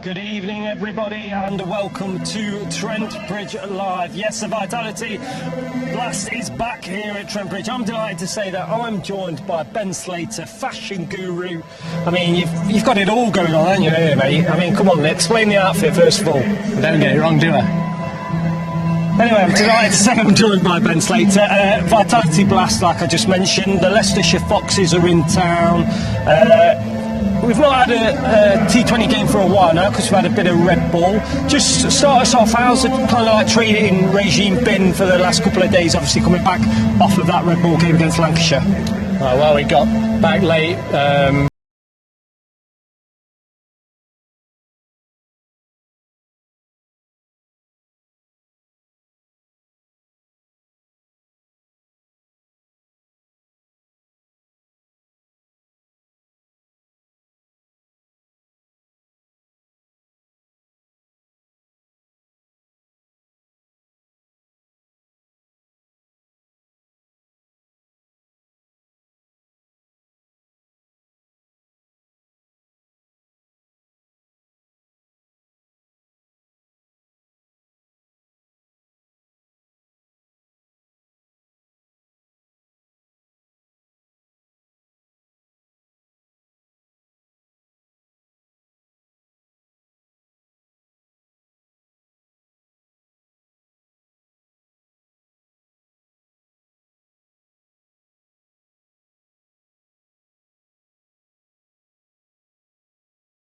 Good evening, everybody, and welcome to Trent Bridge Live. Yes, the Vitality Blast is back here at Trent Bridge. I'm delighted to say that I'm joined by Ben Slater, fashion guru. I mean, you've got it all going on, haven't you, here, mate? I mean, come on, explain the outfit first of all. Don't get it wrong, do I? Anyway, I'm delighted to say I'm joined by Ben Slater. Vitality Blast, like I just mentioned. The Leicestershire Foxes are in town. We've not had a T20 game for a while now because we've had a bit of Red Bull. Just start us off, how's the kind of like training regime been for the last couple of days, obviously coming back off of that Red Bull game against Lancashire? Well, we got back late.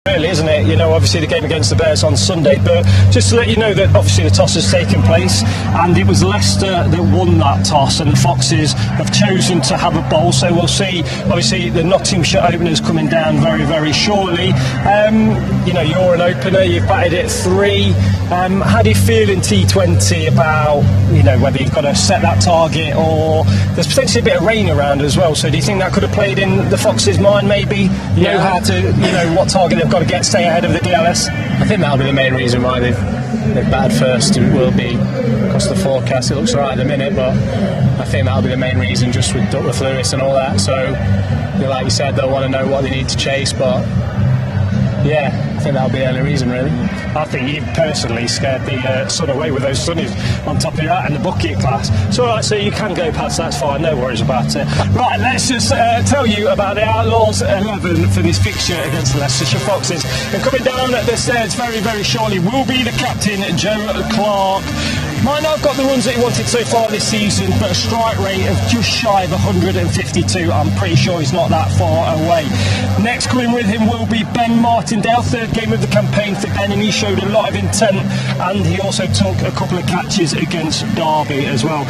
Really, isn't it? You know, obviously the game against the Bears on Sunday, but just to let you know that obviously the toss has taken place and it was Leicester that won that toss and the Foxes have chosen to have a bowl, so we'll see obviously the Nottinghamshire openers coming down very, very shortly. You know, you're an opener, you've batted it 3. How do you feel in T20 about, you know, whether you've got to set that target or there's potentially a bit of rain around as well, so do you think that could have played in the Foxes' mind maybe? Know how to, you know, what target they've got to get, stay ahead of the DLS? I think that'll be the main reason why they've batted first. It will be across the forecast. It looks alright at the minute, but I think that'll be the main reason, just with Duckworth Lewis and all that. So, like you said, they'll want to know what they need to chase, but yeah, I think that'll be the only reason, really. I think you personally scared the sun away with those sunnies on top of your hat and the bucket class. So, alright, so you can go past, that's fine, no worries about it. Right, let's just tell you about the Outlaws 11 for this fixture against the Leicestershire Foxes. And coming down the stairs very, very shortly will be the captain, Joe Clark. Might not have got the runs that he wanted so far this season, but a strike rate of just shy of 152. I'm pretty sure he's not that far away. Next coming with him will be Ben Martindale, third game of the campaign for Ben, and he showed a lot of intent, and he also took a couple of catches against Derby as well.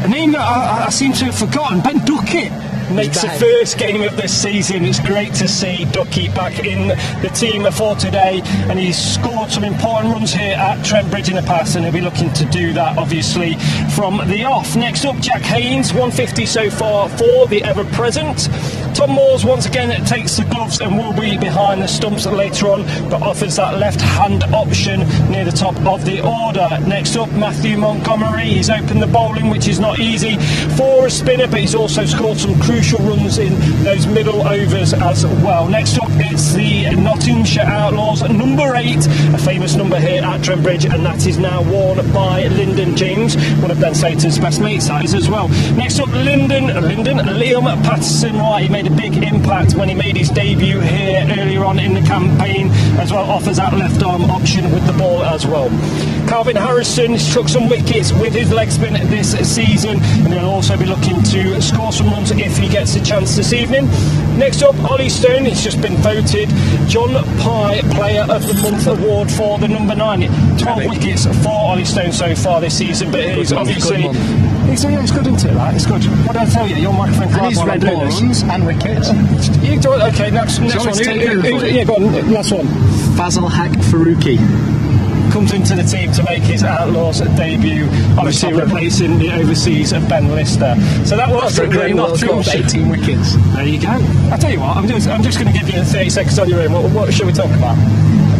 A name that I seem to have forgotten, Ben Duckett makes the first game of this season. It's great to see Ducky back in the team for today, and he's scored some important runs here at Trent Bridge in the past, and he'll be looking to do that obviously from the off. Next up, Jack Haynes, 150 so far for the ever-present. Tom Moores once again takes the gloves and will be behind the stumps later on, but offers that left-hand option near the top of the order. Next up, Matthew Montgomery. He's opened the bowling, which is not easy for a spinner, but he's also scored some crucial runs in those middle overs as well. Next up, it's the Nottinghamshire Outlaws, number 8, a famous number here at Trent Bridge, and that is now worn by Lyndon James, one of Ben Slater's best mates, that is as well. Next up, Liam Patterson-White. He made a big impact when he made his debut here earlier on in the campaign as well, offers that left arm option with the ball as well. Calvin Harrison struck some wickets with his leg spin this season, and he'll also be looking to score some runs if he gets a chance this evening. Next up, Ollie Stone. He's just been voted John Pye Player of the Month award for the number 9. 12 wickets for Ollie Stone so far this season, but he's obviously... It's good, isn't it? That? It's good. What did I tell you? Your microphone and he's red balls and wickets. Okay, next one. Yeah, go on, last one. Fazal Haq Faruqi comes into the team to make his Outlaws debut, obviously replacing the overseas of Ben Lister. So that was a great World Cup, 18 wickets. There you go. I tell you what, I'm just going to give you 30 seconds on your own. What should we talk about?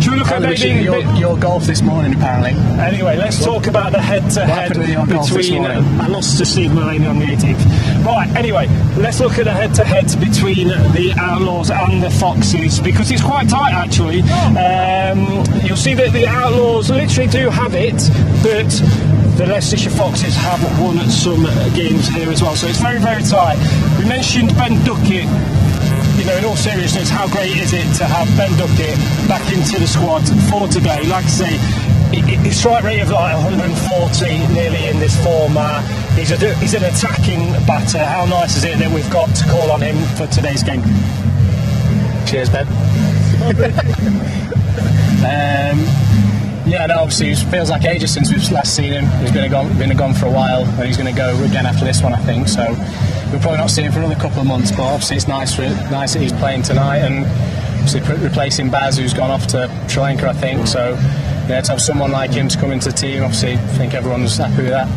Should we look at maybe your golf this morning, apparently? Anyway, let's talk about the head-to-head between. I lost to Steve Mulaney on the 18th. Right. Anyway, let's look at the head-to-head between the Outlaws and the Foxes, because it's quite tight actually. You'll you'll see that the Outlaws literally do have it, but the Leicestershire Foxes have won some games here as well, so it's very, very tight. We mentioned Ben Duckett. You know, in all seriousness, how great is it to have Ben Duckett back into the squad for today? Like I say, his strike rate of like 140 nearly in this format. He's an attacking batter. How nice is it that we've got to call on him for today's game? Cheers, Ben. Yeah, no, obviously it feels like ages since we've last seen him. He's been gone for a while, and he's going to go again after this one, I think. So we'll probably not see him for another couple of months. But obviously it's nice that he's playing tonight, and obviously replacing Baz, who's gone off to Sri Lanka, I think. So yeah, to have someone like him to come into the team, obviously I think everyone's happy with that.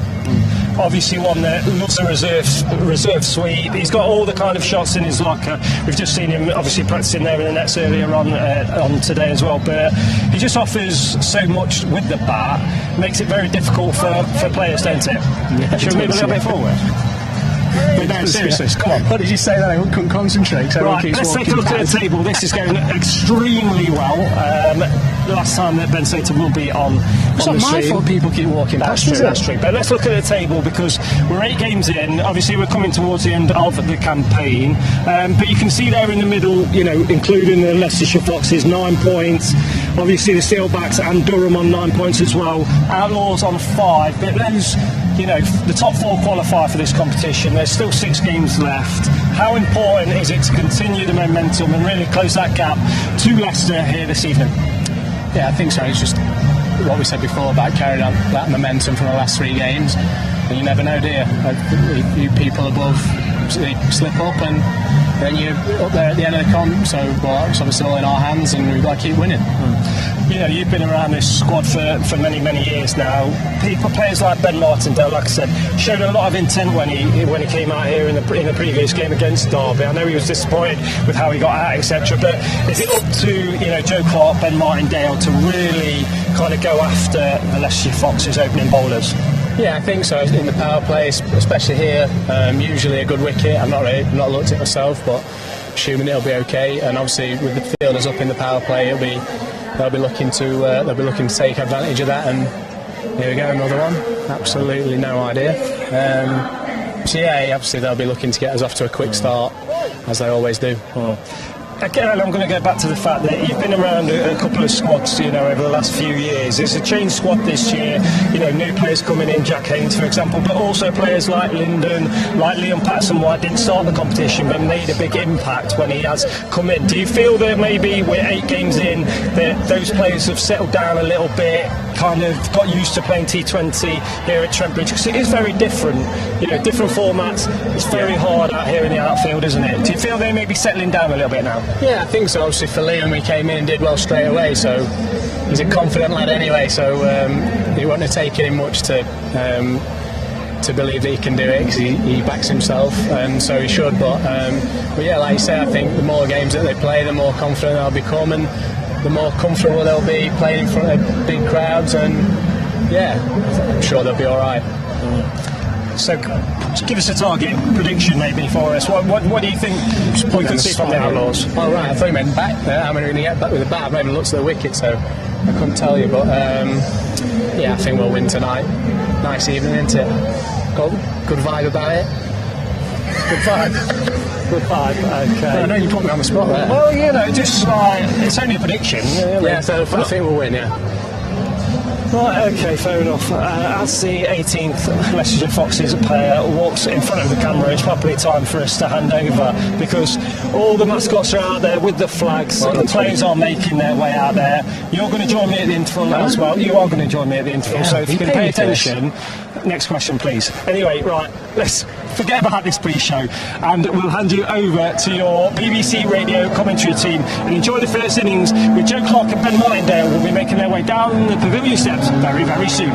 Obviously one that loves a reserve sweep. He's got all the kind of shots in his locker. We've just seen him obviously practicing there in the nets earlier on today as well, but he just offers so much with the bat, makes it very difficult for players, don't it? Yeah, should we move a little bit forward? But no, seriously, come on. What did you say that? I couldn't concentrate. So right, let's take a look at the table. This is going extremely well. The last time that Ben Sater will be on it's on not the my stream. fault people keep walking past. That's true. But let's look at the table, because we're 8 games in. Obviously, we're coming towards the end of the campaign. But you can see there in the middle, you know, including the Leicestershire Foxes, 9 points. Obviously, the Steelbacks and Durham on 9 points as well. Outlaws on 5. But those, you know, the top 4 qualify for this competition. There's still 6 games left. How important is it to continue the momentum and really close that gap to Leicester here this evening? Yeah, I think so. It's just what we said before about carrying on that momentum from the last 3 games. And you never know, do you? You people above slip up, and then you're up there at the end of the comp. So, well, it's obviously all in our hands, and we've got to keep winning. You know, you've been around this squad for many, many years now. Players like Ben Martindale, like I said, showed a lot of intent when he came out here in the previous game against Derby. I know he was disappointed with how he got out, etc. But is it up to Joe Clark, Ben Martindale to really kind of go after the Leicestershire Foxes opening bowlers? Yeah, I think so. In the power play, especially here, usually a good wicket. I've not looked at it myself, but assuming it'll be okay. And obviously with the fielders up in the power play, they'll be looking to take advantage of that. And here we go, another one. Absolutely no idea. So yeah, obviously they'll be looking to get us off to a quick start, as they always do. Again, I'm going to go back to the fact that you've been around a couple of squads, over the last few years. It's a changed squad this year. New players coming in, Jack Haynes, for example, but also players like Lyndon, like Liam Patterson-White didn't start the competition but made a big impact when he has come in. Do you feel that maybe we're 8 games in, that those players have settled down a little bit, kind of got used to playing T20 here at Trent Bridge? Because it is very different, different formats. It's very hard out here in the outfield, isn't it? Do you feel they may be settling down a little bit now? Yeah, I think so. Obviously for Liam, he came in and did well straight away, so he's a confident lad anyway, so he wouldn't have taken him much to believe that he can do it, because he backs himself, and so he should. But yeah, like you say, I think the more games that they play, the more confident they'll become, and the more comfortable they'll be playing in front of big crowds, and yeah, I'm sure they'll be alright. So, give us a target prediction maybe for us. What do you think we could see from the Outlaws? Oh right, I thought you meant back there. How many are going to get back with the bat? I've maybe looked at the wicket, so I couldn't tell you. But yeah, I think we'll win tonight. Nice evening, isn't it? Got good vibe about it. Good vibe. Good vibe. Okay. Well, I know you put me on the spot there. Well, just like it's only a prediction. Yeah, so I think we'll win. Yeah. Right, okay, fair enough. As the 18th Leicestershire Foxes player walks in front of the camera, it's probably time for us to hand over, because all the mascots are out there with the flags, the players are making their way out there. You're going to join me at the interval as well. You are going to join me at the interval, so if you can pay attention. Next question, please. Anyway, right, let's forget about this pre-show, and we'll hand you over to your BBC radio commentary team and enjoy the first innings with Joe Clark and Ben Martindale. Will be making their way down the pavilion steps very, very soon.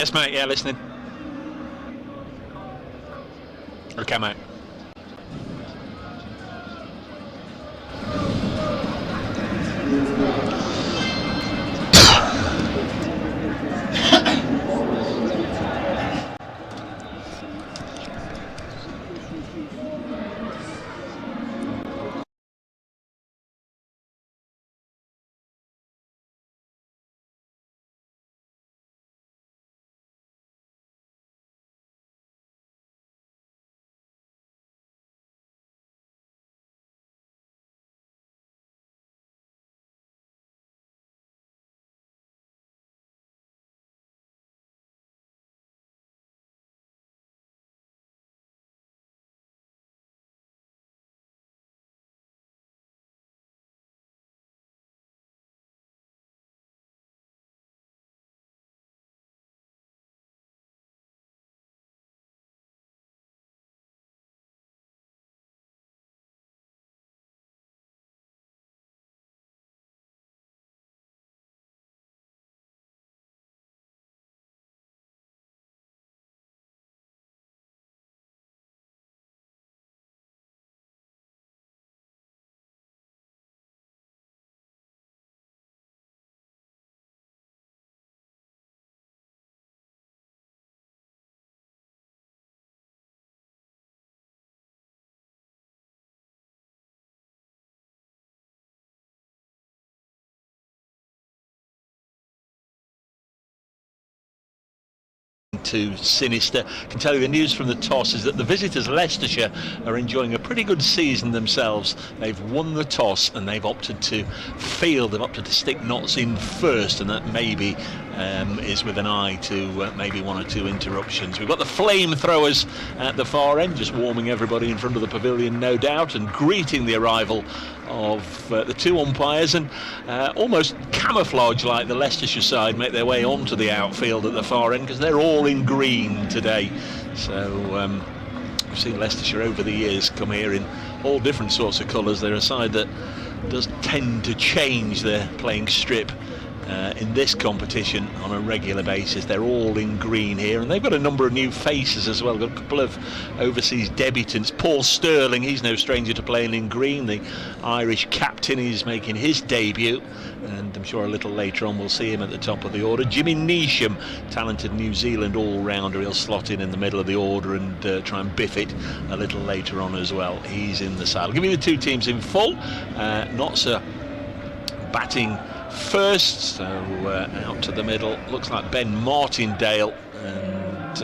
Yes, mate. Yeah, listening. Okay, mate. Too sinister. I can tell you the news from the toss is that the visitors, Leicestershire, are enjoying a pretty good season themselves. They've won the toss and they've opted to field. They've opted to stick Notts in first, and that maybe is with an eye to maybe one or two interruptions. We've got the flamethrowers at the far end, just warming everybody in front of the pavilion, no doubt, and greeting the arrival of the two umpires, and almost camouflage like the Leicestershire side make their way onto the outfield at the far end, because they're all in green today. So we've seen Leicestershire over the years come here in all different sorts of colours. They're a side that does tend to change their playing strip in this competition on a regular basis. They're all in green here, and they've got a number of new faces as well. Got a couple of overseas debutants. Paul Sterling, he's no stranger to playing in green. The Irish captain is making his debut, and I'm sure a little later on we'll see him at the top of the order. Jimmy Neesham, talented New Zealand all-rounder, he'll slot in the middle of the order and try and biff it a little later on as well. He's in the side. I'll give you the two teams in full. Notts are batting first, so out to the middle, looks like Ben Martindale, and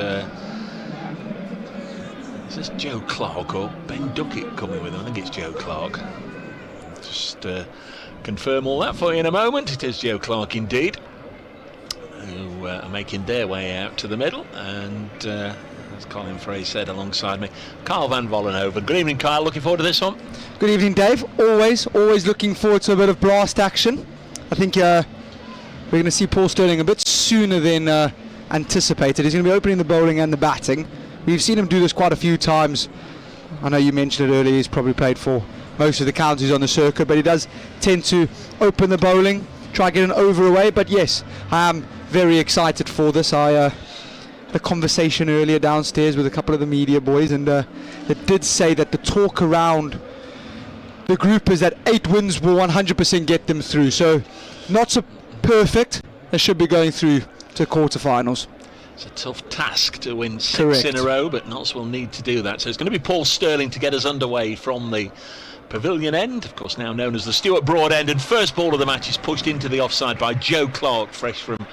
is this Joe Clark or Ben Duckett coming with him? I think it's Joe Clark. Just confirm all that for you in a moment. It is Joe Clark indeed, who are making their way out to the middle, and as Colin Frey said alongside me, Kyle van Vollenhoven. Good evening, Kyle. Looking forward to this one? Good evening, Dave. Always looking forward to a bit of blast action. I think we're going to see Paul Sterling a bit sooner than anticipated. He's going to be opening the bowling and the batting. We've seen him do this quite a few times. I know you mentioned it earlier, he's probably played for most of the counties on the circuit, but he does tend to open the bowling, try get an over away. But yes, I am very excited for this. I had a conversation earlier downstairs with a couple of the media boys, and they did say that the talk around the group is that 8 wins will 100% get them through. So not so perfect. They should be going through to quarterfinals. It's a tough task to win 6 in a row, but Notts will need to do that. So it's going to be Paul Sterling to get us underway from the pavilion end, of course now known as the Stuart Broad end, and first ball of the match is pushed into the offside by Joe Clark, fresh from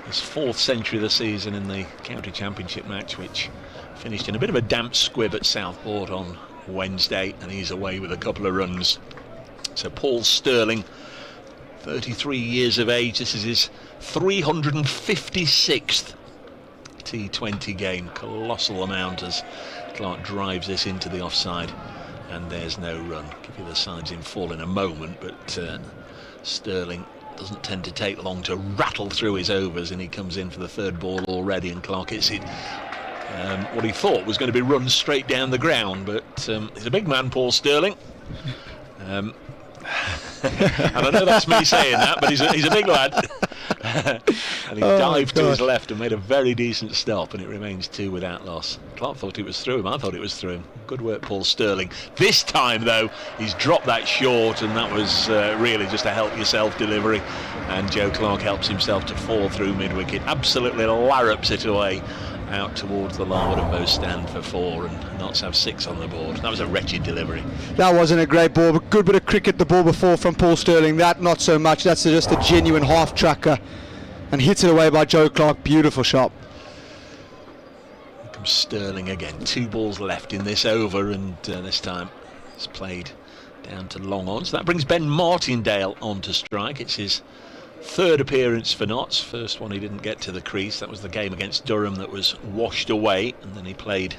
his 4th century of the season in the county championship match, which finished in a bit of a damp squib at Southport on Wednesday, and he's away with a couple of runs. So Paul Sterling, 33 years of age, this is his 356th T20 game. Colossal amount as Clark drives this into the offside, and there's no run. I'll give you the sides in full in a moment, but Sterling doesn't tend to take long to rattle through his overs, and he comes in for the 3rd ball already, and Clark hits it what he thought was going to be run straight down the ground, but he's a big man, Paul Sterling. And I know that's me saying that, but he's a big lad. And he dived to his left and made a very decent stop, and it remains 2 without loss. Clark thought it was through him. I thought it was through him. Good work, Paul Sterling. This time, though, he's dropped that short, and that was really just a help-yourself delivery. And Joe Clark helps himself to 4 through mid-wicket. Absolutely larrups it away out towards the larboard and both stand for 4, and Notts have 6 on the board. That was a wretched delivery. That wasn't a great ball, but good bit of cricket the ball before from Paul Sterling. That not so much. That's just a genuine half tracker, and hits it away by Joe Clark. Beautiful shot. Here comes Sterling again. 2 balls left in this over, and this time it's played down to long on. So that brings Ben Martindale on to strike. It's his 3rd appearance for Notts. First one he didn't get to the crease. That was the game against Durham that was washed away, and then he played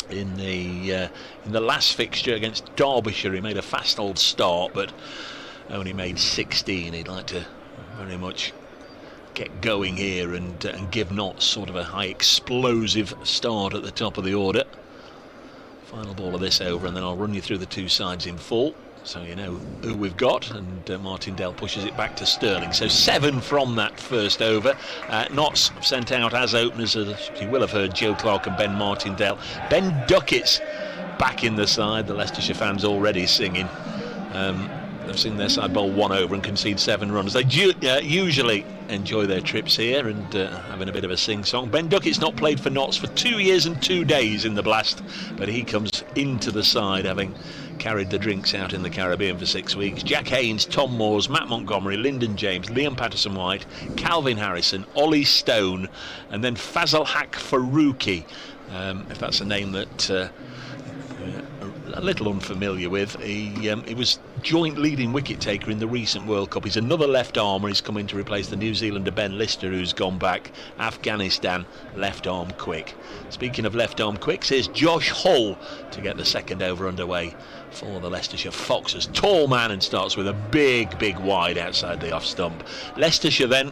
in the last fixture against Derbyshire. He made a fast old start, but only made 16. He'd like to very much get going here and give Notts sort of a high explosive start at the top of the order. Final ball of this over, and then I'll run you through the 2 sides in full, so you know who we've got. And Martindale pushes it back to Sterling. So 7 from that first over. Notts sent out as openers, as you will have heard, Joe Clark and Ben Martindale. Ben Duckett's back in the side. The Leicestershire fans already singing. They've seen their side bowl 1 over and concede 7 runs. They usually enjoy their trips here and having a bit of a sing-song. Ben Duckett's not played for Notts for 2 years and 2 days in the Blast, but he comes into the side having carried the drinks out in the Caribbean for 6 weeks. Jack Haynes, Tom Moores, Matt Montgomery, Lyndon James, Liam Patterson-White, Calvin Harrison, Ollie Stone, and then Fazal Haq Faruqi, if that's a name that a little unfamiliar with. He was joint leading wicket taker in the recent World Cup. He's another left armer. He's come in to replace the New Zealander Ben Lister, who's gone back. Afghanistan left arm quick. Speaking of left arm quicks, here's Josh Hull to get the 2nd over underway for the Leicestershire Foxes. Tall man, and starts with a big wide outside the off stump. Leicestershire then,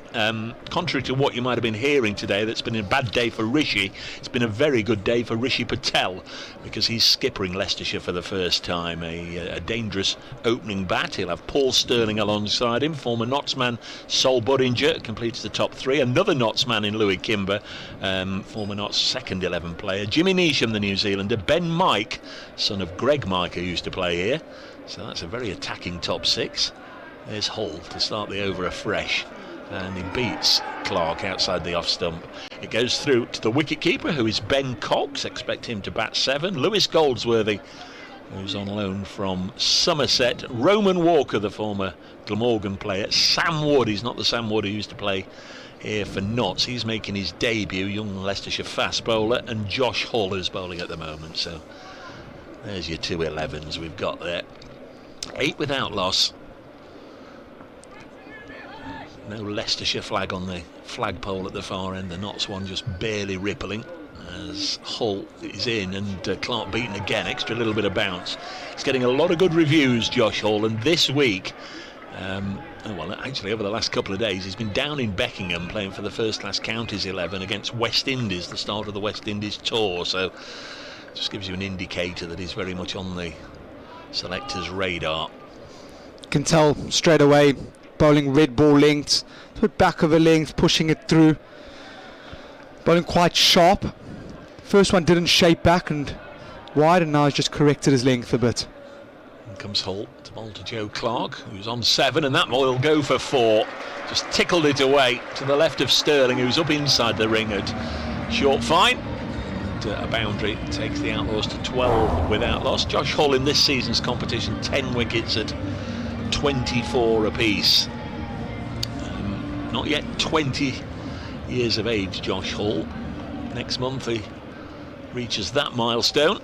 contrary to what you might have been hearing today, that's been a bad day for Rishi, it's been a very good day for Rishi Patel, because he's skippering Leicestershire for the first time. A dangerous opening bat. He'll have Paul Sterling alongside him. Former Notts man Sol Budinger completes the top 3. Another Notts man in Louis Kimber, former Notts second 11 player. Jimmy Neesham, the New Zealander. Ben Mike, son of Greg Mike, who used to play here. So that's a very attacking top 6. There's Hull to start the over afresh, and he beats Clark outside the off stump. It goes through to the wicketkeeper, who is Ben Cox. Expect him to bat 7. Lewis Goldsworthy, who's on loan from Somerset. Roman Walker, the former Glamorgan player. Sam Wood, he's not the Sam Wood who used to play here for Notts. He's making his debut, young Leicestershire fast bowler. And Josh Hull, who's bowling at the moment. So there's your 2 11s we've got there. 8 without loss. No Leicestershire flag on the flagpole at the far end. The Notts one just barely rippling as Hull is in, and Clark beaten again. Extra little bit of bounce. He's getting a lot of good reviews, Josh Hull, and this week, well, actually over the last couple of days, he's been down in Beckingham playing for the first class counties 11 against West Indies, the start of the West Indies tour. So just gives you an indicator that he's very much on the selector's radar. Can tell straight away, bowling red ball lengths, to the back of a length, pushing it through. Bowling quite sharp. First one didn't shape back and wide, and now he's just corrected his length a bit. In comes Hull to bowl to Joe Clark, who's on 7, and that will go for 4. Just tickled it away to the left of Sterling, who's up inside the ring at short fine. And a boundary takes the Outlaws to 12 without loss. Josh Hull in this season's competition, 10 wickets at 24 apiece. Not yet 20 years of age, Josh Hull. Next month he reaches that milestone.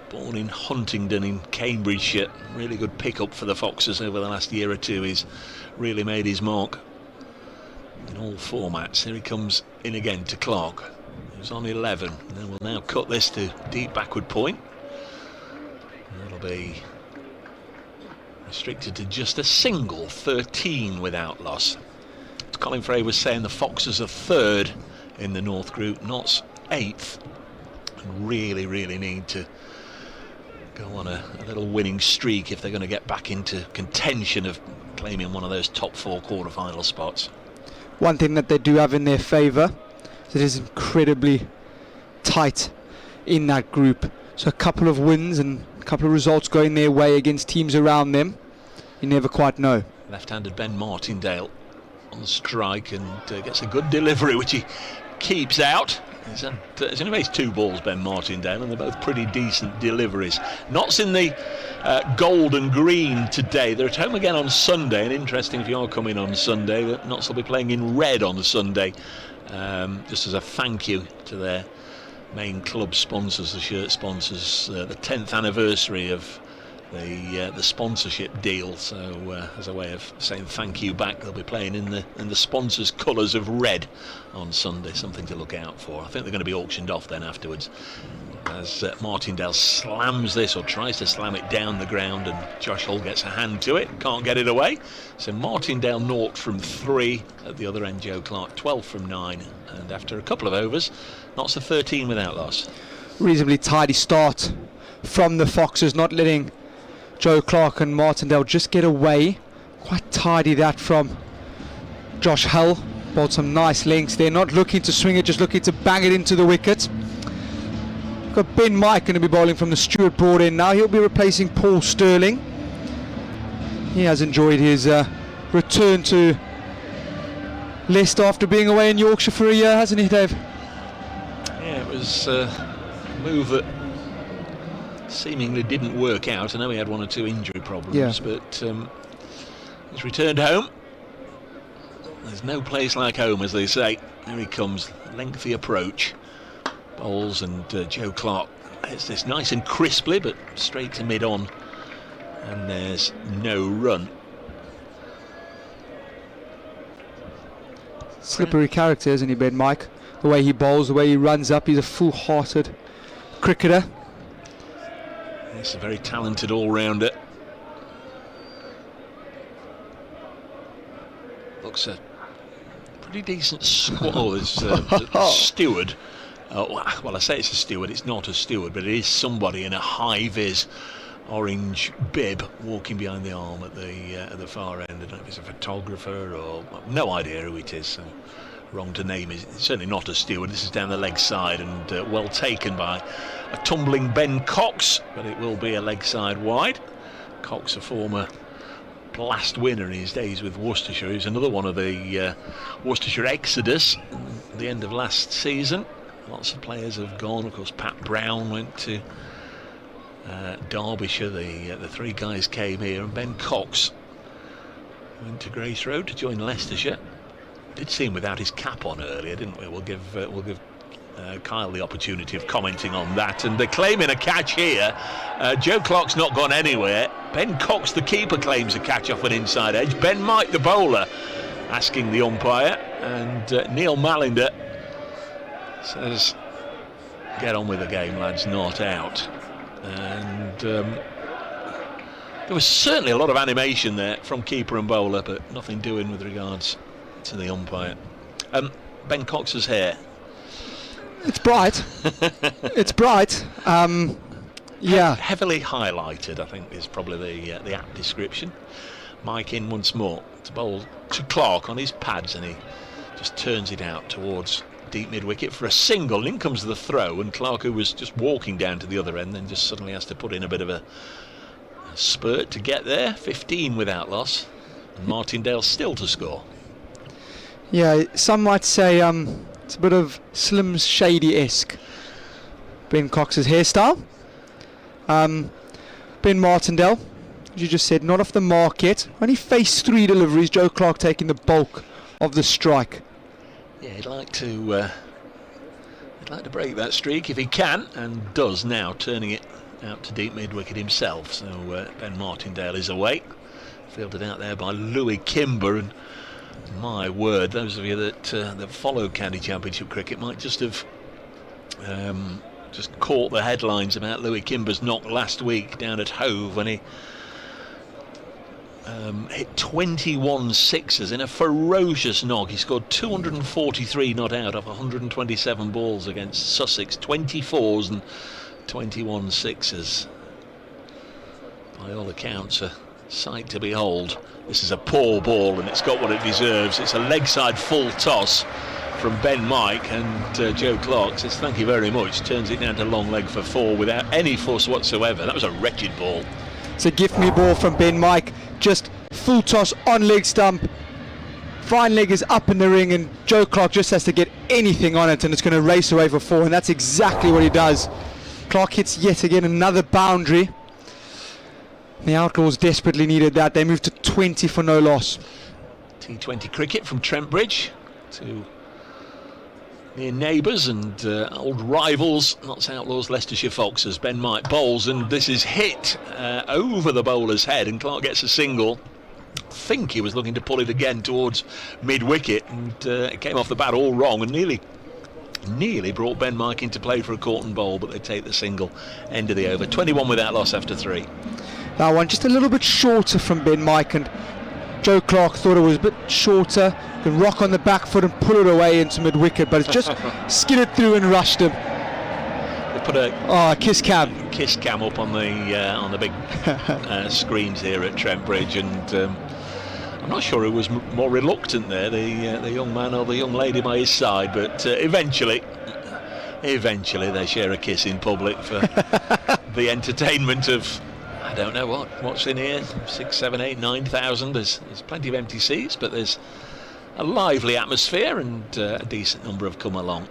Born in Huntingdon in Cambridgeshire. Really good pick-up for the Foxes over the last year or 2. He's really made his mark in all formats. Here he comes in again to Clark, who's on 11. And then we'll now cut this to deep backward point. And it'll be restricted to just a single, 13 without loss. As Colin Fray was saying, the Foxes are 3rd in the North Group, Notts 8th, and really need to go on a little winning streak if they're going to get back into contention of claiming one of those top 4 quarter-final spots. one thing that they do have in their favour is it is incredibly tight in that group. So a couple of wins and a couple of results going their way against teams around them, you never quite know. Left-handed Ben Martindale on the strike and gets a good delivery, which he keeps out. He's only made 2 balls, Ben Martindale, and they're both pretty decent deliveries. Notts in the gold and green today. They're at home again on Sunday, and interesting if you are coming on Sunday, that Notts will be playing in red on the Sunday, just as a thank you to their main club sponsors, the shirt sponsors, the 10th anniversary of the sponsorship deal. So as a way of saying thank you back, they'll be playing in the sponsors' colours of red on Sunday. Something to look out for. I think they're going to be auctioned off then afterwards, as Martindale slams this, or tries to slam it down the ground, and Josh Hull gets a hand to it, can't get it away. So Martindale 0 from 3. At the other end, Joe Clark 12 from 9, and after a couple of overs, Notts 13 with Outlaws. Reasonably tidy start from the Foxes, not letting Joe Clark and Martindale just get away. Quite tidy that from Josh Hull. Bowled some nice lengths there, not looking to swing it, just looking to bang it into the wicket. Got Ben Mike going to be bowling from the Stuart Broad end now. He'll be replacing Paul Sterling. He has enjoyed his return to Leicester after being away in Yorkshire for a year, hasn't he, Dave? Yeah, it was a move that seemingly didn't work out. I know he had 1 or 2 injury problems, but he's returned home. There's no place like home, as they say. There he comes, lengthy approach, bowls, and Joe Clark hits this nice and crisply, but straight to mid-on, and there's no run. Slippery character, isn't he, Ben Mike? The way he bowls, the way he runs up, he's a full-hearted cricketer. He's a very talented all-rounder. Looks a pretty decent squad. Oh, there's a steward. Well, I say it's a steward, it's not a steward, but it is somebody in a high-vis orange bib walking behind the arm at the far end. I don't know if it's a photographer or no idea who it is. So wrong to name it. It's certainly not a steward. This is down the leg side, and well taken by a tumbling Ben Cox, but it will be a leg side wide. Cox, a former Blast winner in his days with Worcestershire. He's another one of the Worcestershire exodus at the end of last season. Lots of players have gone. Of course, Pat Brown went to Derbyshire. The 3 guys came here, and Ben Cox went to Grace Road to join Leicestershire. Did see him without his cap on earlier, didn't we? We'll give Kyle the opportunity of commenting on that, and they're claiming a catch here. Joe Clark's not gone anywhere. Ben Cox, the keeper, claims a catch off an inside edge. Ben Mike, the bowler, asking the umpire, and Neil Malinder says, get on with the game, lads, not out. And there was certainly a lot of animation there from keeper and bowler, but nothing doing with regards to the umpire. Ben Cox's hair, it's bright. It's bright. Yeah, heavily highlighted, I think, is probably the apt description. Mike in once more to bowl to Clark on his pads, and he just turns it out towards deep mid-wicket for a single. And in comes the throw, and Clark, who was just walking down to the other end, then just suddenly has to put in a bit of a spurt to get there. 15 with Outlaws, and Martindale still to score. Yeah, some might say it's a bit of Slim Shady-esque, Ben Cox's hairstyle. Ben Martindale, as you just said, not off the mark yet. Only faced 3 deliveries. Joe Clark taking the bulk of the strike. Yeah, he'd like to break that streak if he can, and does now, turning it out to deep mid-wicket himself. So Ben Martindale is away, fielded out there by Louis Kimber, and my word, those of you that follow County Championship cricket might just have just caught the headlines about Louis Kimber's knock last week down at Hove, when he hit 21 sixes in a ferocious knock. He scored 243 not out of 127 balls against Sussex, 24s and 21 sixes. By all accounts, a sight to behold. This is a poor ball and it's got what it deserves. It's a leg side full toss from Ben Mike, and Joe Clark says thank you very much, turns it down to long leg for 4 without any fuss whatsoever. That was a wretched ball. It's a gift me ball from Ben Mike, just full toss on leg stump. Fine leg is up in the ring and Joe Clark just has to get anything on it and it's going to race away for 4, and that's exactly what he does. Clark hits yet again another boundary. The Outlaws desperately needed that. They moved to 20 for no loss. T20 cricket from Trent Bridge to near neighbours and old rivals, Notts Outlaws, Leicestershire Foxes. Ben Mike bowls and this is hit over the bowler's head and Clark gets a single. I think he was looking to pull it again towards mid-wicket and it came off the bat all wrong and nearly brought Ben Mike into play for a caught and bowl, but they take the single. End of the over. 21 without loss after 3. That one just a little bit shorter from Ben Mike, and Joe Clark thought it was a bit shorter. Can rock on the back foot and pull it away into mid-wicket, but it's just skidded through and rushed him. They put a kiss cam up on the big screens here at Trent Bridge, and I'm not sure who was more reluctant there, the young man or the young lady by his side, but eventually they share a kiss in public for the entertainment of, I don't know what's in here, 6, 7, 8, 9,000. There's plenty of empty seats, but there's a lively atmosphere and a decent number have come along.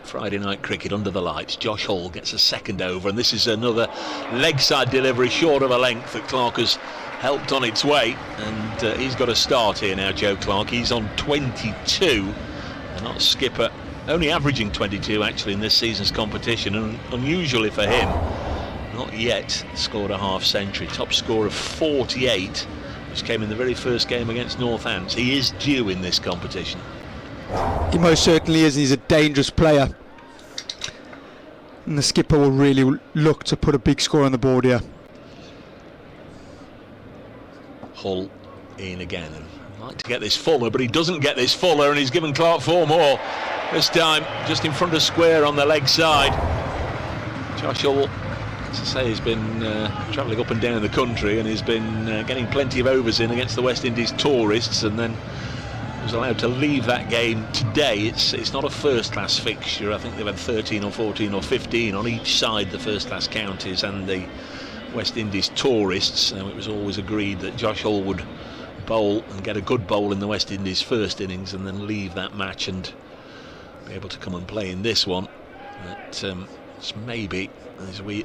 Friday night cricket under the lights. Josh Hall gets a second over, and this is another leg side delivery short of a length that Clark has helped on its way, and he's got a start here now. Joe Clark, he's on 22, and not skipper, only averaging 22 actually in this season's competition, and unusually for him, not yet scored a half century. Top score of 48, which came in the very first game against Northants. He is due in this competition. He most certainly is. He's a dangerous player, and the skipper will really look to put a big score on the board here. Hull in again, and I'd like to get this fuller, but he doesn't get this fuller, and he's given Clark 4 more. This time just in front of square on the leg side. Josh Hull, as I say, he's been travelling up and down the country, and he's been getting plenty of overs in against the West Indies tourists, and then was allowed to leave that game today. It's not a first-class fixture. I think they've had 13 or 14 or 15 on each side, the first-class counties and the West Indies tourists. It was always agreed that Josh Hall would bowl and get a good bowl in the West Indies first innings and then leave that match and be able to come and play in this one. But it's maybe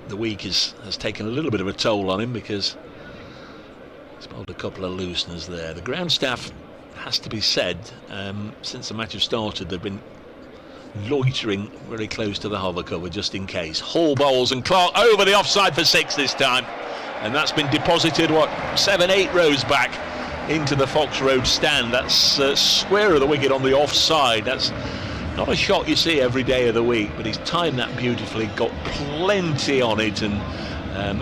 the week has taken a little bit of a toll on him, because he's bowled a couple of looseners there. The ground staff, has to be said, since the match have started, they've been loitering very close to the hover cover just in case. Hall bowls and Clark over the offside for 6 this time, and that's been deposited 7-8 rows back into the Fox Road stand. That's square of the wicket on the offside. That's not a shot you see every day of the week, but he's timed that beautifully, got plenty on it, and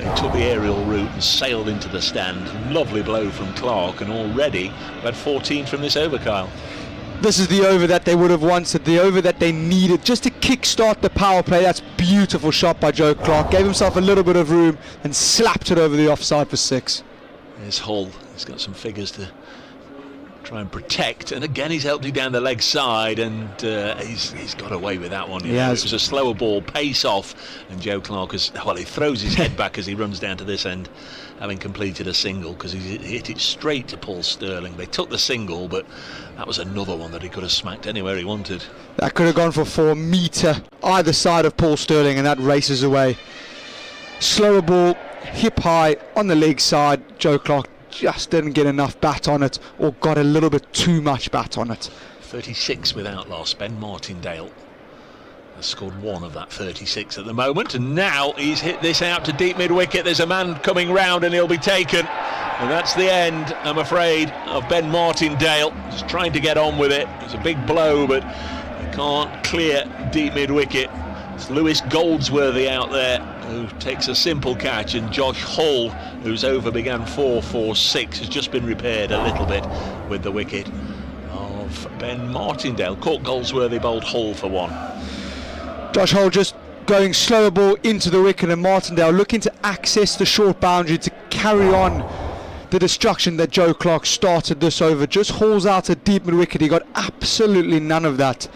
it took the aerial route and sailed into the stand. Lovely blow from Clark, and already we've had 14 from this over, Kyle. This is the over that they would have wanted, the over that they needed just to kick-start the power play. That's beautiful shot by Joe Clark. Gave himself a little bit of room and slapped it over the offside for 6. There's Hull. He's got some figures to try and protect, and again he's helped it down the leg side, and he's got away with that one. It was a slower ball, pace off, and Joe Clark he throws his head back as he runs down to this end, having completed a single, because he hit it straight to Paul Sterling. They took the single, but that was another one that he could have smacked anywhere he wanted. That could have gone for 4 metre either side of Paul Sterling, and that races away. Slower ball, hip high on the leg side. Joe Clark just didn't get enough bat on it, or got a little bit too much bat on it. 36 without loss. Ben Martindale has scored 1 of that 36 at the moment, and now he's hit this out to deep mid-wicket. There's a man coming round and he'll be taken, and that's the end, I'm afraid, of Ben Martindale. Just trying to get on with it. It's a big blow, but he can't clear deep mid-wicket. It's Lewis Goldsworthy out there who takes a simple catch, and Josh Hall, whose over began 4-4-6, has just been repaired a little bit with the wicket of Ben Martindale. Caught Goldsworthy, bowled Hall for 1. Josh Hall just going slower ball into the wicket, and Martindale looking to access the short boundary to carry on the destruction that Joe Clark started this over. Just hauls out a deep mid-wicket. He got absolutely none of that.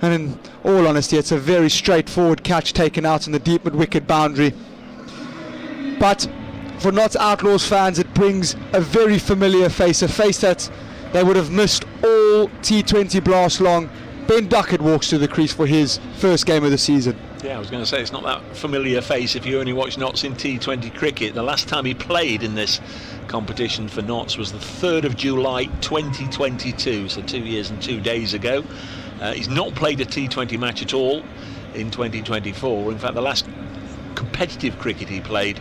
And in all honesty, it's a very straightforward catch taken out in the deep mid-wicket boundary. But for Notts Outlaws fans, it brings a very familiar face, a face that they would have missed all T20 blast long. Ben Duckett walks to the crease for his first game of the season. Yeah, I was going to say, it's not that familiar face if you only watch Notts in T20 cricket. The last time he played in this competition for Notts was the 3rd of July 2022, so 2 years and 2 days ago. He's not played a T20 match at all in 2024. In fact, the last competitive cricket he played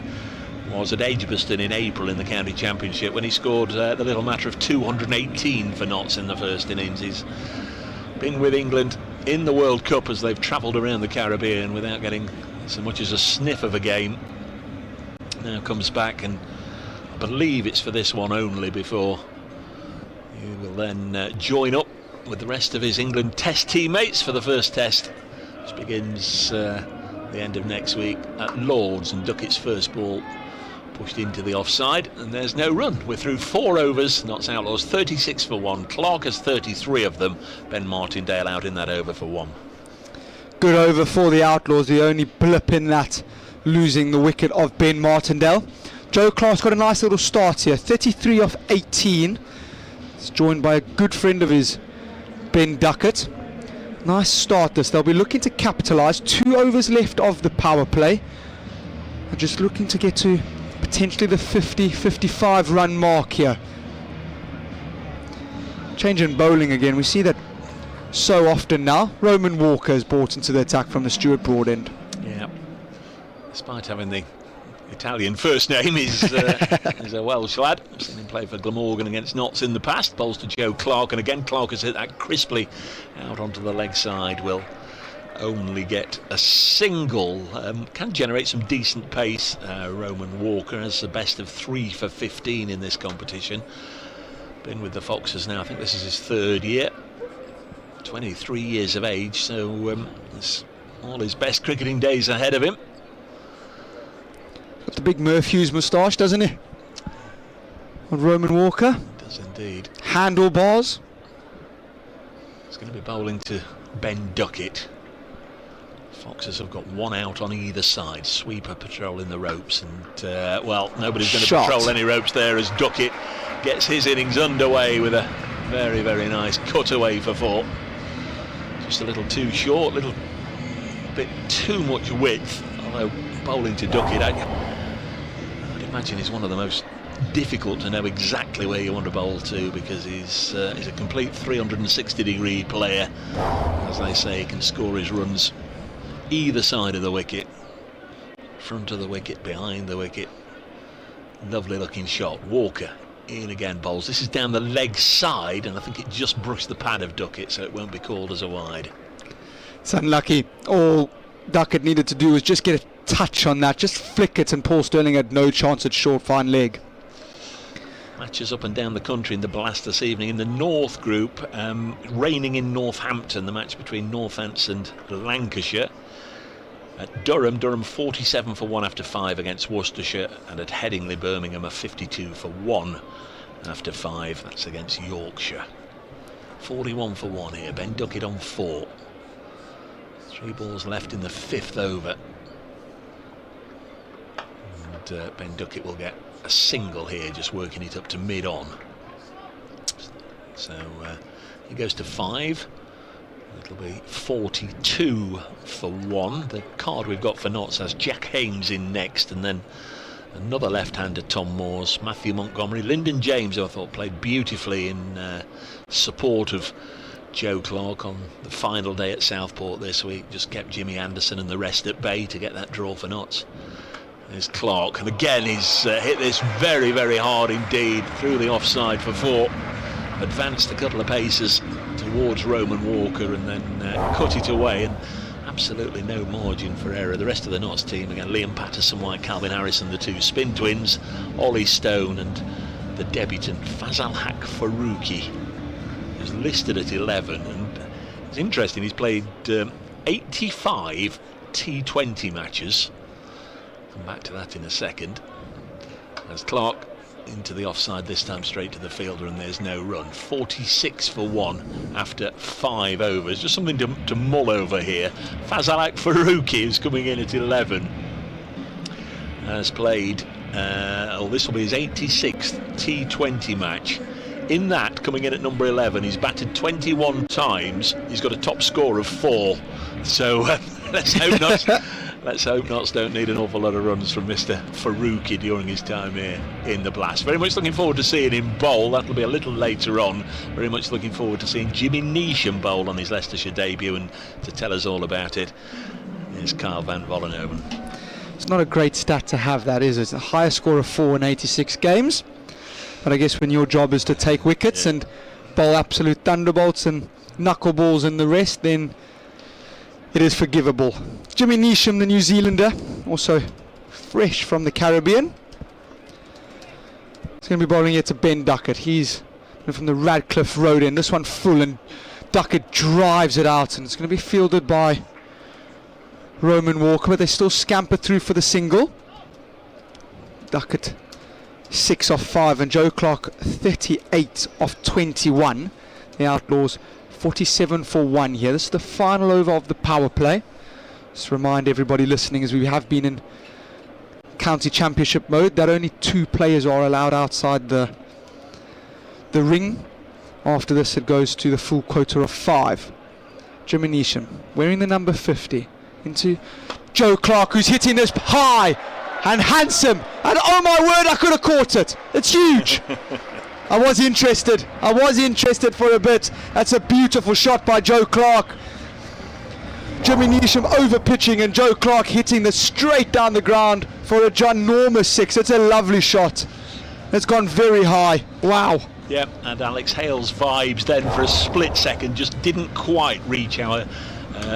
was at Edgbaston in April in the county championship, when he scored the little matter of 218 for Notts in the first innings. He's been with England in the World Cup as they've travelled around the Caribbean without getting so much as a sniff of a game. Now comes back, and I believe it's for this one only before he will then join up with the rest of his England Test teammates for the first Test, which begins the end of next week at Lords, and Duckett's first ball pushed into the offside, and there's no run. We're through 4 overs. Notts Outlaws 36 for 1. Clark has 33 of them. Ben Martindale out in that over for 1. Good over for the Outlaws. The only blip in that, losing the wicket of Ben Martindale. Joe Clark's got a nice little start here. 33 off 18. He's joined by a good friend of his, Ben Duckett. Nice start this. They'll be looking to capitalise. 2 overs left of the power play. They're just looking to get to potentially the 50-55 run mark here. Change in bowling again. We see that so often now. Roman Walker is brought into the attack from the Stuart Broad end. Yeah, despite having the Italian first name, he's a Welsh lad. I've seen him play for Glamorgan against Notts in the past. Bowls to Joe Clark, and again Clark has hit that crisply out onto the leg side. Will only get a single. Can generate some decent pace. Roman Walker has the best of 3 for 15 in this competition. Been with the Foxes now, I think this is his 3rd year. 23 years of age, so there's all his best cricketing days ahead of him. Got the big Murph Hughes moustache, doesn't he? And Roman Walker. Does indeed. Handlebars. He's going to be bowling to Ben Duckett. Foxes have got 1 out on either side. Sweeper patrolling the ropes, and well, nobody's going to patrol any ropes there as Duckett gets his innings underway with a very, very nice cutaway for 4. Just a little too short, a little bit too much width, although bowling to Duckett, I'd imagine he's one of the most difficult to know exactly where you want to bowl to, because he's a complete 360-degree player. As they say, he can score his runs either side of the wicket, front of the wicket, behind the wicket. Lovely looking shot. Walker in again, bowls. This is down the leg side, and I think it just brushed the pad of Duckett, so it won't be called as a wide. It's unlucky. All Duckett needed to do was just get a touch on that, just flick it, and Paul Stirling had no chance at short fine leg. Matches up and down the country in the Blast this evening. In the North Group, raining in Northampton, the match between Northants and Lancashire. At Durham 47 for 1 after 5 against Worcestershire, and at Headingley, Birmingham, a 52 for 1 after 5. That's against Yorkshire. 41 for 1 here. Ben Duckett on 4. 3 balls left in the 5th over. And Ben Duckett will get a single here, just working it up to mid-on. So he goes to 5. It'll be 42 for 1. The card we've got for Notts has Jack Hames in next, and then another left-hander, Tom Moores, Matthew Montgomery, Lyndon James, who I thought played beautifully in support of Joe Clark on the final day at Southport this week. Just kept Jimmy Anderson and the rest at bay to get that draw for Notts. There's Clark, and again he's hit this very, very hard indeed through the offside for 4. Advanced a couple of paces towards Roman Walker, and then cut it away, and absolutely no margin for error. The rest of the Notts team, again, Liam Patterson White, Calvin Harrison, the 2 spin twins, Ollie Stone, and the debutant Fazal Haq Faruqi, who's listed at 11. And it's interesting, he's played 85 T20 matches. Come back to that in a second. As Clark into the offside, this time straight to the fielder, and there's no run. 46 for 1 after 5 overs. Just something to mull over here. Fazalak Faruqi is coming in at 11. Has played, this will be his 86th T20 match. In that, coming in at number 11, he's batted 21 times. He's got a top score of 4. So let's hope not. Let's hope Notts don't need an awful lot of runs from Mr. Faruqi during his time here in the Blast. Very much looking forward to seeing him bowl. That'll be a little later on. Very much looking forward to seeing Jimmy Neesham bowl on his Leicestershire debut, and to tell us all about it is Carl van Vollenhoven. It's not a great stat to have, that is. It's a higher score of 4 in 86 games. But I guess when your job is to take wickets and bowl absolute thunderbolts and knuckleballs and the rest, then it is forgivable. Jimmy Neesham, the New Zealander, also fresh from the Caribbean. He's going to be bowling here to Ben Duckett. He's from the Radcliffe Road end. This one full, and Duckett drives it out, and it's going to be fielded by Roman Walker, but they still scamper through for the single. Duckett 6 off 5, and Joe Clark 38 off 21. The Outlaws 47 for 1 here. This is the final over of the power play. Just remind everybody listening, as we have been in county championship mode, that only 2 players are allowed outside the ring. After this, it goes to the full quota of 5. Jimmy Neesham wearing the number 50 into Joe Clark, who's hitting this high and handsome, and oh my word, I could have caught it. It's huge. I was interested for a bit. That's a beautiful shot by Joe Clark. Jimmy Neesham over pitching, and Joe Clark hitting this straight down the ground for a ginormous 6. It's a lovely shot. It's gone very high. Wow. Yep, and Alex Hale's vibes then for a split second just didn't quite reach our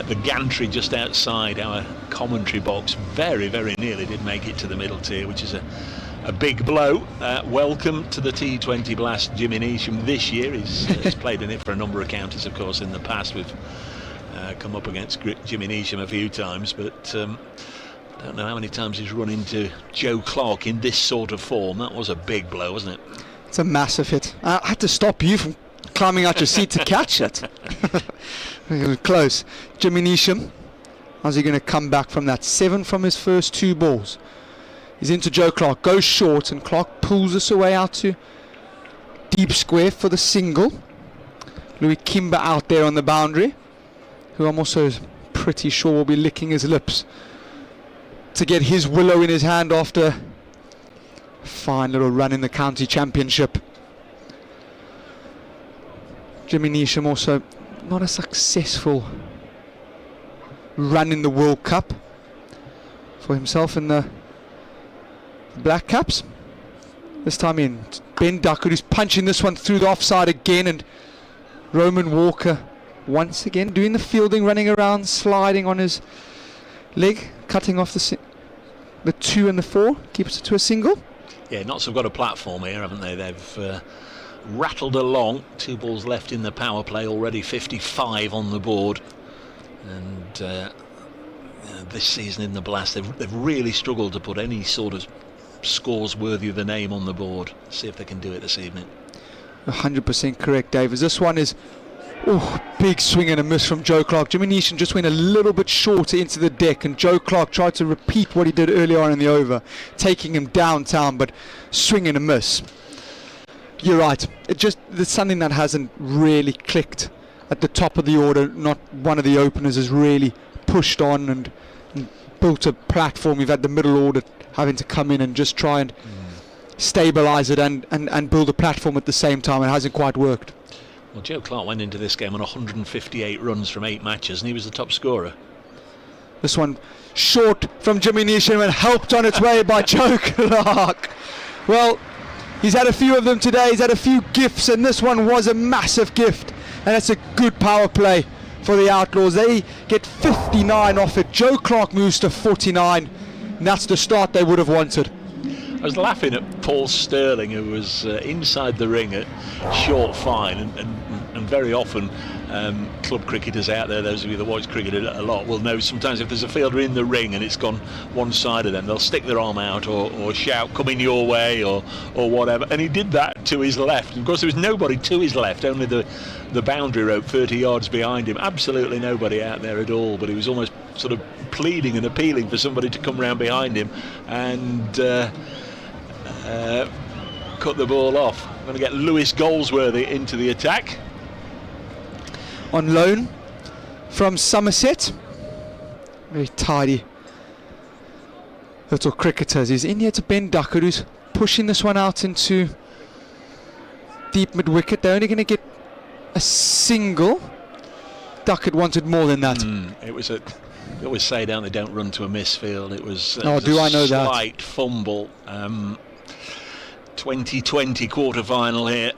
the gantry just outside our commentary box. Very, very nearly did make it to the middle tier, which is a big blow. Welcome to the T20 Blast, Jimmy Neesham. This year he's played in it for a number of counties, of course. In the past we've come up against Jimmy Neesham a few times, but don't know how many times he's run into Joe Clark in this sort of form. That was a big blow, wasn't it? It's a massive hit. I had to stop you from climbing out your seat to catch it. Close. Jimmy Neesham, how's he going to come back from that? 7 from his first 2 balls. He's into Joe Clark, goes short, and Clark pulls this away out to deep square for the single. Louis Kimber out there on the boundary, who I'm also pretty sure will be licking his lips to get his willow in his hand after a fine little run in the county championship. Jimmy Neesham also not a successful run in the World Cup for himself in the Black Caps. This time in Ben Duckett, who's punching this one through the offside again, and Roman Walker once again doing the fielding, running around, sliding on his leg, cutting off the 2 and the 4, keeps it to a single. Yeah, Notts have got a platform here, haven't they? They've rattled along. 2 balls left in the power play, already 55 on the board, and this season in the Blast they've really struggled to put any sort of scores worthy of the name on the board. See if they can do it this evening. 100% correct, Davis. This one is big swing and a miss from Joe Clark. Jimmy Neesham just went a little bit shorter into the deck, and Joe Clark tried to repeat what he did earlier on in the over, taking him downtown, but swing and a miss. You're right. It's something that hasn't really clicked at the top of the order. Not one of the openers has really pushed on and built a platform. You've had the middle order having to come in and just try and stabilise it and build a platform at the same time. It hasn't quite worked. Well, Joe Clark went into this game on 158 runs from 8 matches, and he was the top scorer. This one short from Jimmy Neesham and helped on its way by Joe Clark. Well, he's had a few of them today. He's had a few gifts, and this one was a massive gift. And it's a good power play for the Outlaws. They get 59 off it. Joe Clark moves to 49, and that's the start they would have wanted. was laughing at Paul Sterling, who was inside the ring at short fine, and very often club cricketers out there, those of you that watch cricket a lot, will know sometimes if there's a fielder in the ring and it's gone one side of them, they'll stick their arm out or shout, "Coming your way," or whatever. And he did that to his left. Of course, there was nobody to his left, only the boundary rope 30 yards behind him. Absolutely nobody out there at all, but he was almost sort of pleading and appealing for somebody to come round behind him and cut the ball off. I'm going to get Lewis Goldsworthy into the attack. On loan from Somerset. Very tidy little cricketers. He's in here to Ben Duckett, who's pushing this one out into deep mid-wicket. They're only going to get a single. Duckett wanted more than that. It was they always say, don't they, don't run to a misfield. It was, I know that? Slight fumble. 2020 quarter-final here.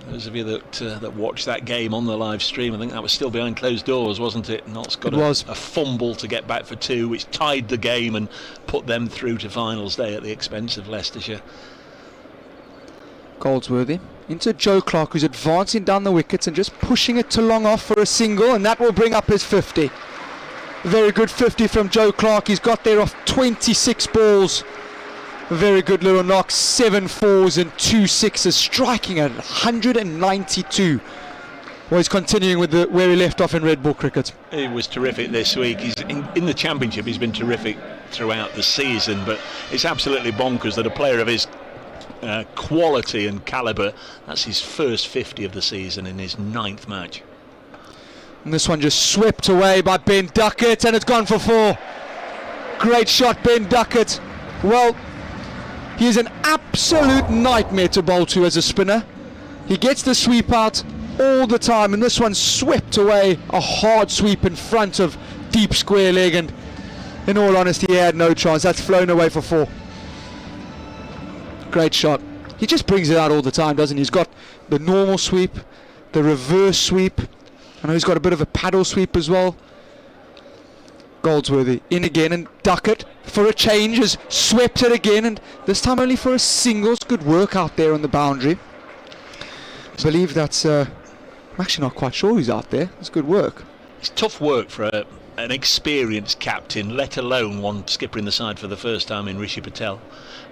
Those of you that watched that game on the live stream, I think that was still behind closed doors, wasn't it? Knott's got a fumble to get back for 2, which tied the game and put them through to finals day at the expense of Leicestershire. Goldsworthy into Joe Clark, who's advancing down the wickets and just pushing it to long off for a single, and that will bring up his 50. Very good 50 from Joe Clark. He's got there off 26 balls. A very good little knock, 7 fours and 2 sixes, striking at 192. Well, he's continuing with where he left off in red ball cricket. He was terrific this week. He's in the Championship. He's been terrific throughout the season, but it's absolutely bonkers that a player of his quality and calibre, that's his first 50 of the season in his 9th match. And this one just swept away by Ben Duckett, and it's gone for 4. Great shot, Ben Duckett. Well, he is an absolute nightmare to bowl to as a spinner. He gets the sweep out all the time, and this one swept away a hard sweep in front of deep square leg, and in all honesty, he had no chance. That's flown away for 4. Great shot. He just brings it out all the time, doesn't he? He's got the normal sweep, the reverse sweep. I know he's got a bit of a paddle sweep as well. Goldsworthy in again, and Duckett for a change has swept it again, and this time only for a singles. Good work out there on the boundary. I believe that's I'm actually not quite sure who's out there. It's good work. It's tough work for an experienced captain, let alone one skipper in the side for the first time in Rishi Patel.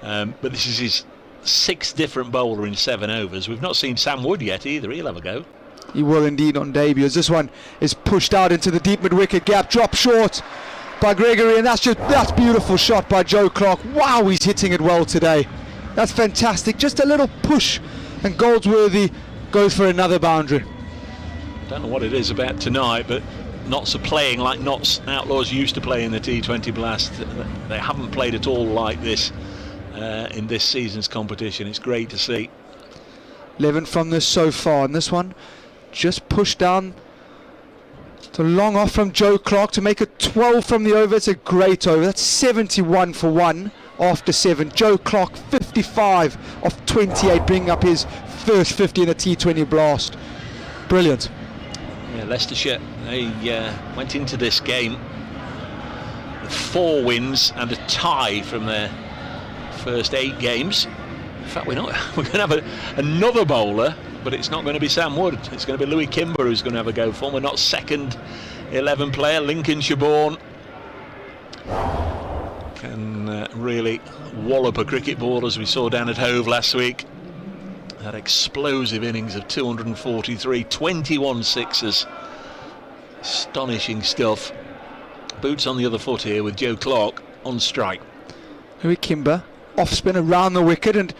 But this is his 6th different bowler in 7 overs. We've not seen Sam Wood yet either. He'll have a go. He will indeed on debut, as this one is pushed out into the deep mid-wicket gap, dropped short by Gregory, and that's beautiful shot by Joe Clark. Wow, he's hitting it well today. That's fantastic. Just a little push, and Goldsworthy goes for another boundary. Don't know what it is about tonight, but Notts are playing like Notts Outlaws used to play in the T20 Blast. They haven't played at all like this in this season's competition. It's great to see. 11 from this so far, and this one just pushed down to long off from Joe Clark to make it 12 from the over. It's a great over. That's 71 for 1 after 7. Joe Clark 55 of 28, bringing up his first 50 in the T20 Blast. Brilliant. Yeah, Leicestershire, they went into this game with 4 wins and a tie from their first 8 games. In fact, we're going to have another bowler, but it's not going to be Sam Wood. It's going to be Louis Kimber who's going to have a go for him. We're not second 11 player. Lincolnshire born can really wallop a cricket ball, as we saw down at Hove last week. That explosive innings of 243, 21 sixes. Astonishing stuff. Boots on the other foot here with Joe Clark on strike. Louis Kimber off spin around the wicket, and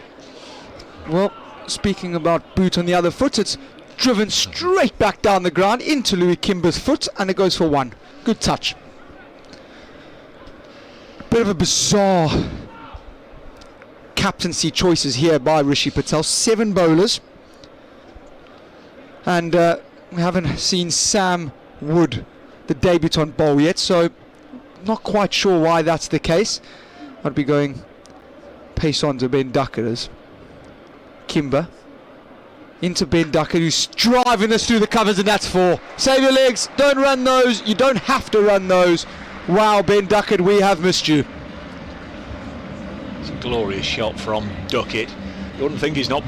well, speaking about boot on the other foot, it's driven straight back down the ground into Louis Kimber's foot, and it goes for 1. Good touch. Bit of a bizarre captaincy choices here by Rishi Patel. 7 bowlers, and we haven't seen Sam Wood, the debutant, bowl yet, so not quite sure why that's the case. I'd be going pace on to Ben Duckett as Kimber into Ben Duckett, who's driving this through the covers, and that's 4. Save your legs, don't run those, you don't have to run those. Wow, Ben Duckett, we have missed you. Some glorious shot from Duckett. You wouldn't think he's not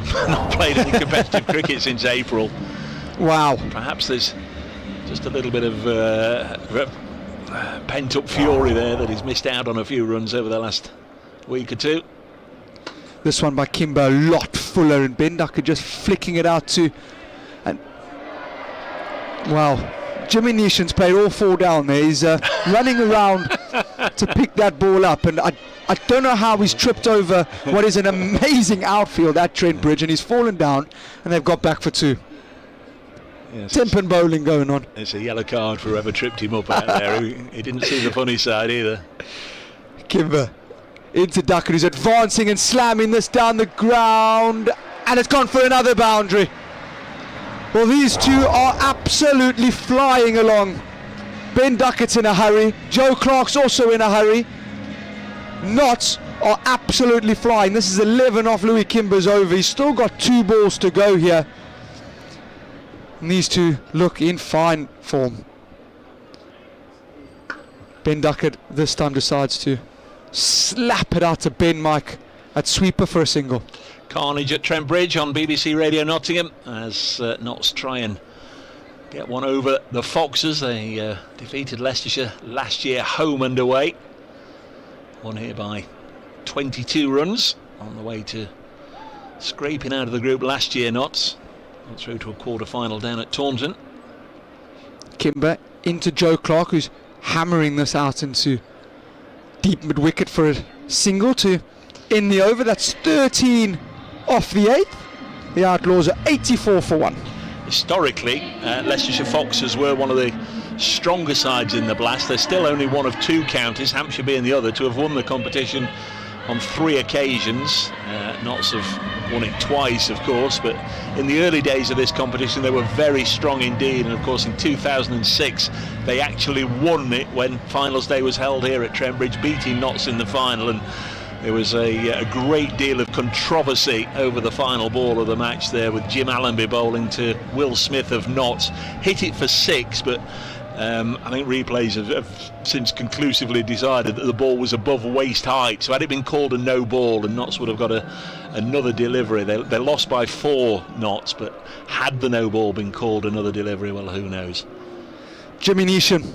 played any competitive cricket since April. Wow. Perhaps there's just a little bit of pent-up fury there that he's missed out on a few runs over the last week or two. This one by Kimber, a lot fuller, and Ben Duckett just flicking it out to... And wow, Jimmy Neeshan's played all four down there. He's running around to pick that ball up, and I don't know how he's tripped over what is an amazing outfield at Trent Bridge, and he's fallen down, and they've got back for two. Yes, Temp and bowling going on. It's a yellow card for whoever tripped him up out there. He didn't see the funny side either. Kimber into Duckett, who's advancing and slamming this down the ground, and it's gone for another boundary. Well, these two are absolutely flying along. Ben Duckett's in a hurry, Joe Clark's also in a hurry. Notts are absolutely flying. This is 11 off Louis Kimber's over. He's still got 2 balls to go here. And these two look in fine form. Ben Duckett this time decides to slap it out to Ben Mike at sweeper for a single. Carnage at Trent Bridge on BBC Radio Nottingham as Notts try and get one over the Foxes. They defeated Leicestershire last year home and away. Won here by 22 runs on the way to scraping out of the group last year. Notts got through to a quarter-final down at Taunton. Kimber into Joe Clark, who's hammering this out into deep mid-wicket for a single to end the over. That's 13 off the 8th. The Outlaws are 84 for 1. Historically, Leicestershire Foxes were one of the stronger sides in the Blast. They're still only one of 2 counties, Hampshire being the other, to have won the competition on 3 occasions. Notts have won it twice, of course, but in the early days of this competition they were very strong indeed, and of course in 2006 they actually won it when finals day was held here at Trent Bridge, beating Notts in the final, and there was a great deal of controversy over the final ball of the match there, with Jim Allenby bowling to Will Smith of Notts. Hit it for 6, but I think replays have since conclusively decided that the ball was above waist height, so had it been called a no ball and Notts would have got another delivery. They lost by 4 Notts, but had the no ball been called another delivery, well, who knows. Jimmy Neesham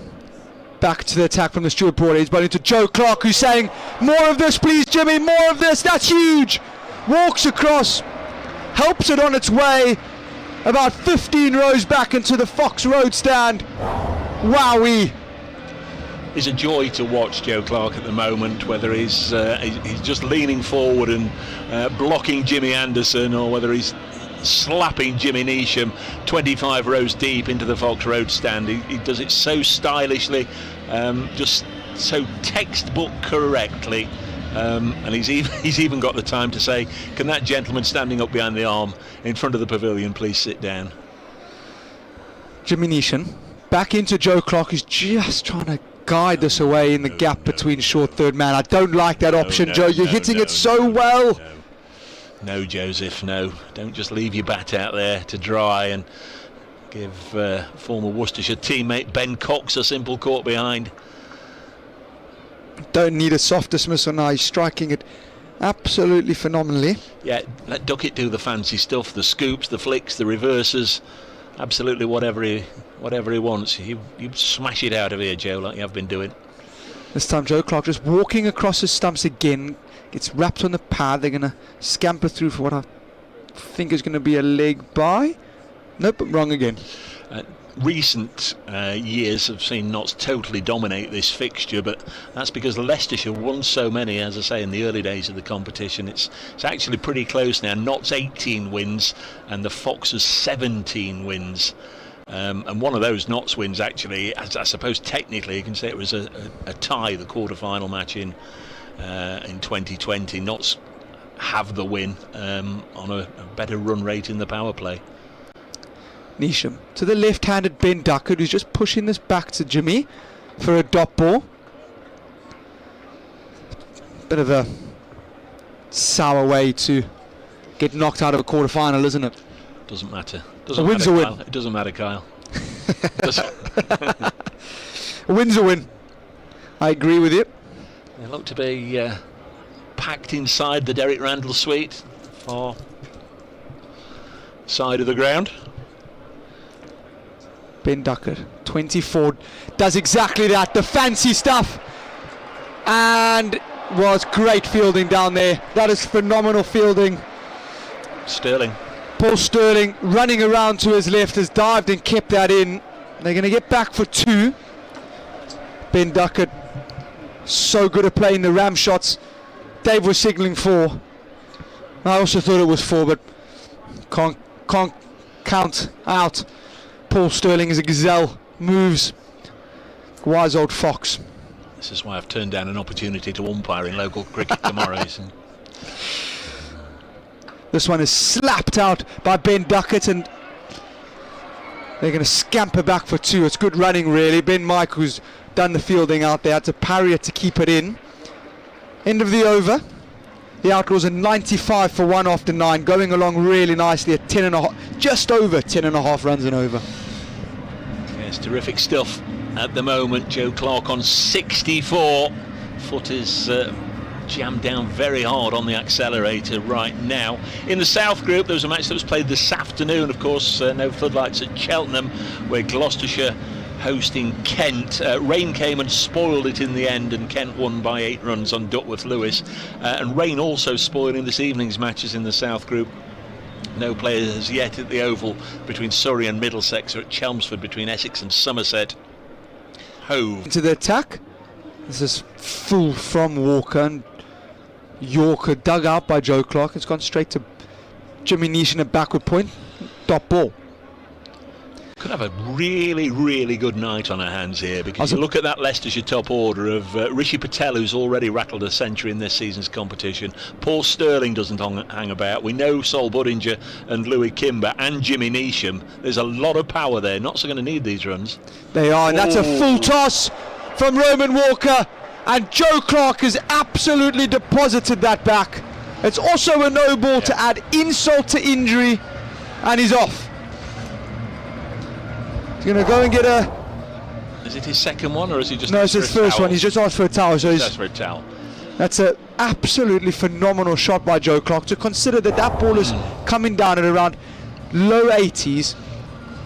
back to the attack from the Stuart Broad. He's bowling to Joe Clark, who's saying, more of this please Jimmy, more of this, that's huge. Walks across, helps it on its way about 15 rows back into the Fox Road stand. Wowee. It's a joy to watch Joe Clark at the moment, whether he's just leaning forward and blocking Jimmy Anderson, or whether he's slapping Jimmy Neesham 25 rows deep into the Fox Road stand. He does it so stylishly, just so textbook correctly, and he's even got the time to say, can that gentleman standing up behind the arm in front of the pavilion please sit down. Jimmy Neesham back into Joe Clark, who's just trying to guide this away in the gap between short third man. I don't like that option, Joe. You're hitting it so well. No, Joseph, no. Don't just leave your bat out there to dry and give former Worcestershire teammate Ben Cox a simple caught behind. Don't need a soft dismissal now. He's striking it absolutely phenomenally. Yeah, let Duckett do the fancy stuff, the scoops, the flicks, the reverses, absolutely whatever he wants. You smash it out of here, Joe, like you have been doing. This time Joe Clark just walking across his stumps again. Gets wrapped on the pad. They're going to scamper through for what I think is going to be a leg by. Nope, wrong again. Recent years have seen Notts totally dominate this fixture, but that's because Leicestershire won so many, as I say, in the early days of the competition. It's actually pretty close now. Notts 18 wins and the Foxes 17 wins. And one of those Notts wins, actually, I suppose technically you can say it was a tie, the quarter-final match in 2020. Notts have the win on a better run rate in the power play. Neesham to the left-handed Ben Duckett, who's just pushing this back to Jimmy for a dot ball. Bit of a sour way to get knocked out of a quarter-final, isn't it? Doesn't matter. A win's a win. It doesn't matter, Kyle. A win's a win. I agree with you. They look to be packed inside the Derek Randall suite, far side of the ground. Ben Duckett, 24, does exactly that, the fancy stuff, and was great fielding down there. That is phenomenal fielding. Sterling. Paul Sterling running around to his left has dived and kept that in. They're going to get back for 2. Ben Duckett, so good at playing the ram shots. Dave was signalling 4. I also thought it was 4, but can't count out. Paul Sterling is a gazelle, moves. Wise old fox. This is why I've turned down an opportunity to umpire in local cricket tomorrow. This one is slapped out by Ben Duckett, and they're going to scamper back for 2. It's good running, really. Ben Mike, who's done the fielding out there, had to parry it to keep it in. End of the over. The Outlaws are 95 for 1 after 9, going along really nicely at 10.5, just over 10.5 runs and over. Yes, terrific stuff at the moment. Joe Clark on 64. Foot is jammed down very hard on the accelerator right now. In the South Group, there was a match that was played this afternoon. Of course, no floodlights at Cheltenham, where Gloucestershire hosting Kent. Rain came and spoiled it in the end, and Kent won by 8 runs on Duckworth Lewis. And rain also spoiling this evening's matches in the South Group. No players yet at the Oval between Surrey and Middlesex, or at Chelmsford between Essex and Somerset. Hove. Into the attack. This is full from Walker, and Yorker dug out by Joe Clark. It's gone straight to Jimmy Neeson at backward point. Dot ball. Could have a really, really good night on our hands here, because you look at that Leicestershire top order of Rishi Patel, who's already rattled a century in this season's competition. Paul Sterling doesn't hang about. We know Sol Budinger and Louis Kimber and Jimmy Neesham. There's a lot of power there. Not so going to need these runs. They are, and that's a full toss from Roman Walker, and Joe Clark has absolutely deposited that back. It's also a no ball to add insult to injury, and he's off. He's going to go and get a... Is it his second one, or is he just... No, it's his first one. He's just asked for a towel. So he's for a towel. That's an absolutely phenomenal shot by Joe Clark, to consider that that ball is coming down at around low 80s,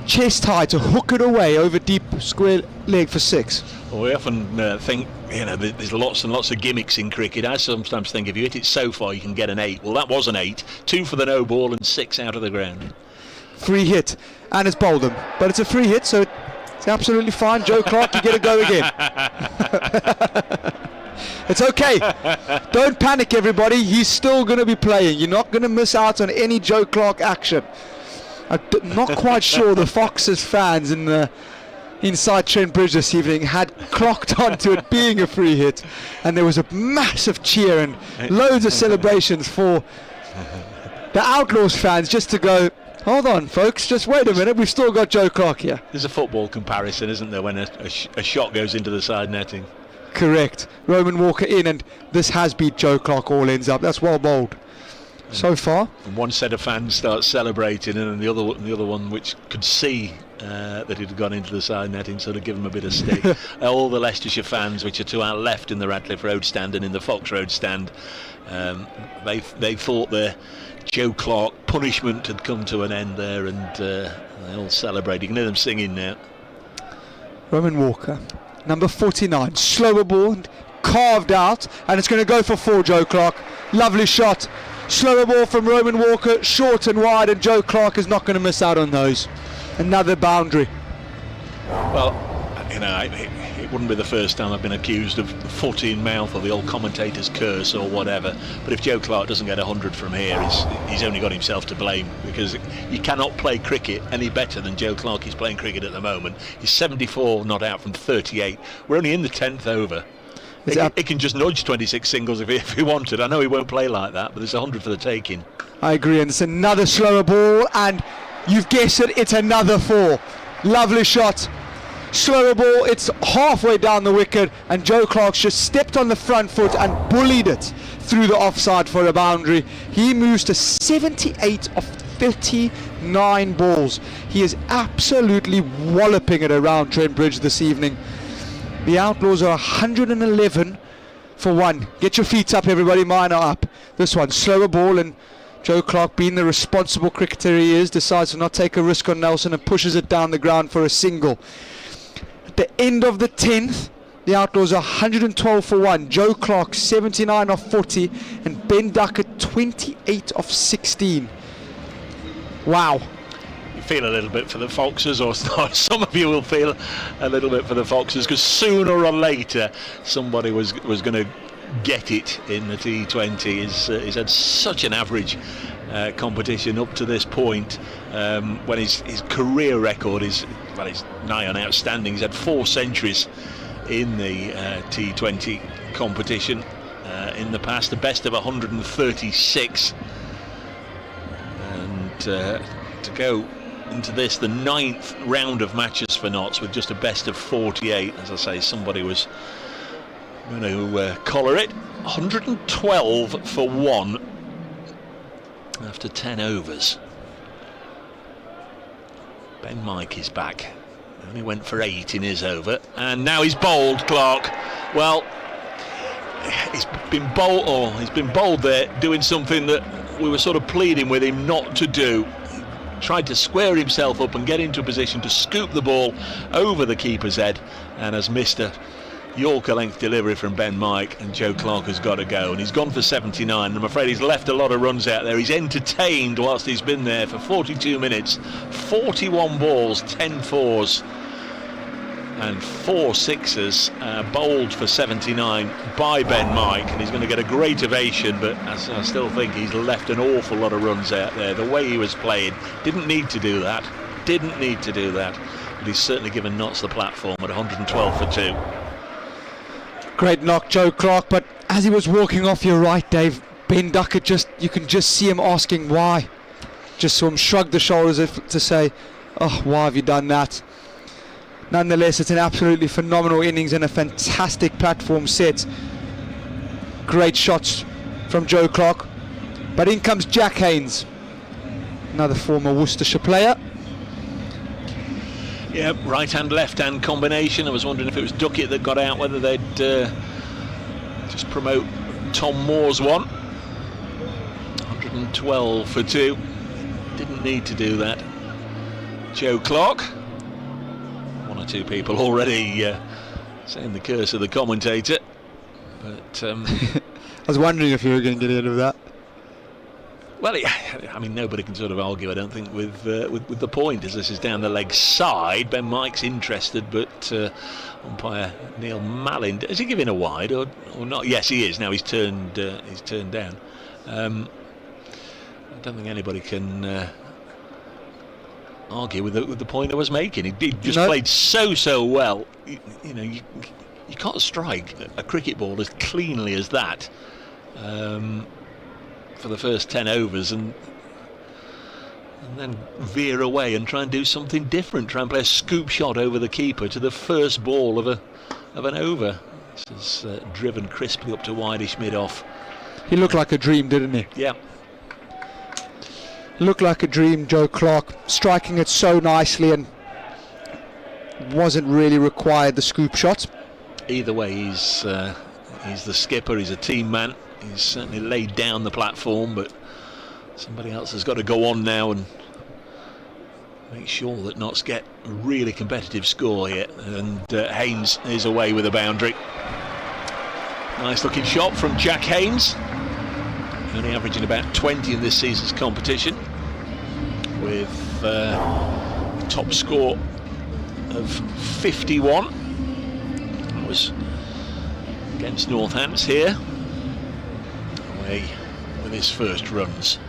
chest high, to hook it away over deep square leg for 6. Well, we often think, there's lots and lots of gimmicks in cricket. I sometimes think if you hit it so far, you can get an 8. Well, that was an 8. 2 for the no ball and 6 out of the ground. Free hit, and it's bowled him, but it's a free hit, so it's absolutely fine. Joe Clark, you get a go again. It's okay. Don't panic, everybody. He's still going to be playing. You're not going to miss out on any Joe Clark action. I'm not quite sure the Foxes fans in the inside Trent Bridge this evening had clocked onto it being a free hit, and there was a massive cheer and loads of celebrations for the Outlaws fans, just to go, hold on folks, just wait a minute, we've still got Joe Clark here. There's a football comparison, isn't there, when a shot goes into the side netting. Correct. Roman Walker in, and this has beat Joe Clark all ends up. That's well bowled so far. And one set of fans starts celebrating, and then the other one, which could see that it had gone into the side netting, sort of give them a bit of stick. All the Leicestershire fans, which are to our left in the Radcliffe Road stand and in the Fox Road stand, they thought their Joe Clark punishment had come to an end there, and they all celebrate. You can hear them singing now. Roman Walker, number 49, slower ball, carved out, and it's going to go for 4, Joe Clark. Lovely shot. Slower ball from Roman Walker, short and wide, and Joe Clark is not going to miss out on those. Another boundary. Well, it wouldn't be the first time I've been accused of foot in mouth or the old commentator's curse or whatever, but if Joe Clark doesn't get 100 from here, he's only got himself to blame, because you cannot play cricket any better than Joe Clark is playing cricket at the moment. He's 74 not out from 38. We're only in the 10th over. He can just nudge 26 singles if he wanted. I know he won't play like that, but there's 100 for the taking. I agree, and it's another slower ball, and you've guessed it, it's another 4. Lovely shot. Slower ball, it's halfway down the wicket, and Joe Clark's just stepped on the front foot and bullied it through the offside for a boundary. He moves to 78 of 39 balls. He is absolutely walloping it around Trent Bridge this evening. The Outlaws are 111 for 1. Get your feet up, everybody. Mine are up. This one, slower ball, and Joe Clark, being the responsible cricketer he is, decides to not take a risk on Nelson and pushes it down the ground for a single. At the end of the 10th, the Outlaws are 112 for 1. Joe Clark 79 off 40, and Ben Duckett 28 off 16. Wow. You feel a little bit for the Foxes, or some of you will feel a little bit for the Foxes, because sooner or later somebody was going to get it in the T20. He's had such an average competition up to this point, when his career record is, well, he's nigh on outstanding. He's had 4 centuries in the T20 competition in the past, the best of 136, and to go into this, the 9th round of matches for Notts, with just a best of 48. As I say, somebody was going to collar it. 112 for 1 after 10 overs. Ben Mike is back. Only went for 8 in his over, and now he's bowled, Clark. Well, he's been bowled there, doing something that we were sort of pleading with him not to do. He tried to square himself up and get into a position to scoop the ball over the keeper's head, and has missed a Yorker length delivery from Ben Mike, and Joe Clark has got to go, and he's gone for 79. I'm afraid he's left a lot of runs out there. He's entertained whilst he's been there for 42 minutes, 41 balls, 10 fours and 4 sixes, bowled for 79 by Ben Mike, and he's going to get a great ovation, but I still think he's left an awful lot of runs out there. The way he was playing, didn't need to do that, but he's certainly given Notts the platform at 112 for 2. Great knock, Joe Clark, but as he was walking off, you're right, Dave, Ben Duckett, you can just see him asking why. Just saw him shrug the shoulders as if to say, oh, why have you done that? Nonetheless, it's an absolutely phenomenal innings and a fantastic platform set. Great shots from Joe Clark. But in comes Jack Haynes, another former Worcestershire player. Yeah, right-hand, left-hand combination. I was wondering if it was Duckett that got out, whether they'd just promote Tom Moore's one. 112 for 2. Didn't need to do that. Joe Clark. 1 or 2 people already saying the curse of the commentator. But I was wondering if you were going to get rid of that. Well, I mean, nobody can sort of argue, I don't think, with the point, as this is down the leg side. Ben Mike's interested, but umpire Neil Mallin, is he giving a wide or not? Yes, he is. Now he's turned down. I don't think anybody can argue with the point I was making. He just played so well. You know, you can't strike a cricket ball as cleanly as that. For the first 10 overs and then veer away and try and do something different, try and play a scoop shot over the keeper to the first ball of an over. This is driven crisply up to wideish mid-off. He looked like a dream, didn't he? Yeah. Looked like a dream, Joe Clark, striking it so nicely, and wasn't really required the scoop shot. Either way, he's the skipper, he's a team man. He's certainly laid down the platform, but somebody else has got to go on now and make sure that Notts get a really competitive score here. And Haynes is away with a boundary. Nice looking shot from Jack Haynes, only averaging about 20 in this season's competition, with a top score of 51. That was against Northants here, with his first runs.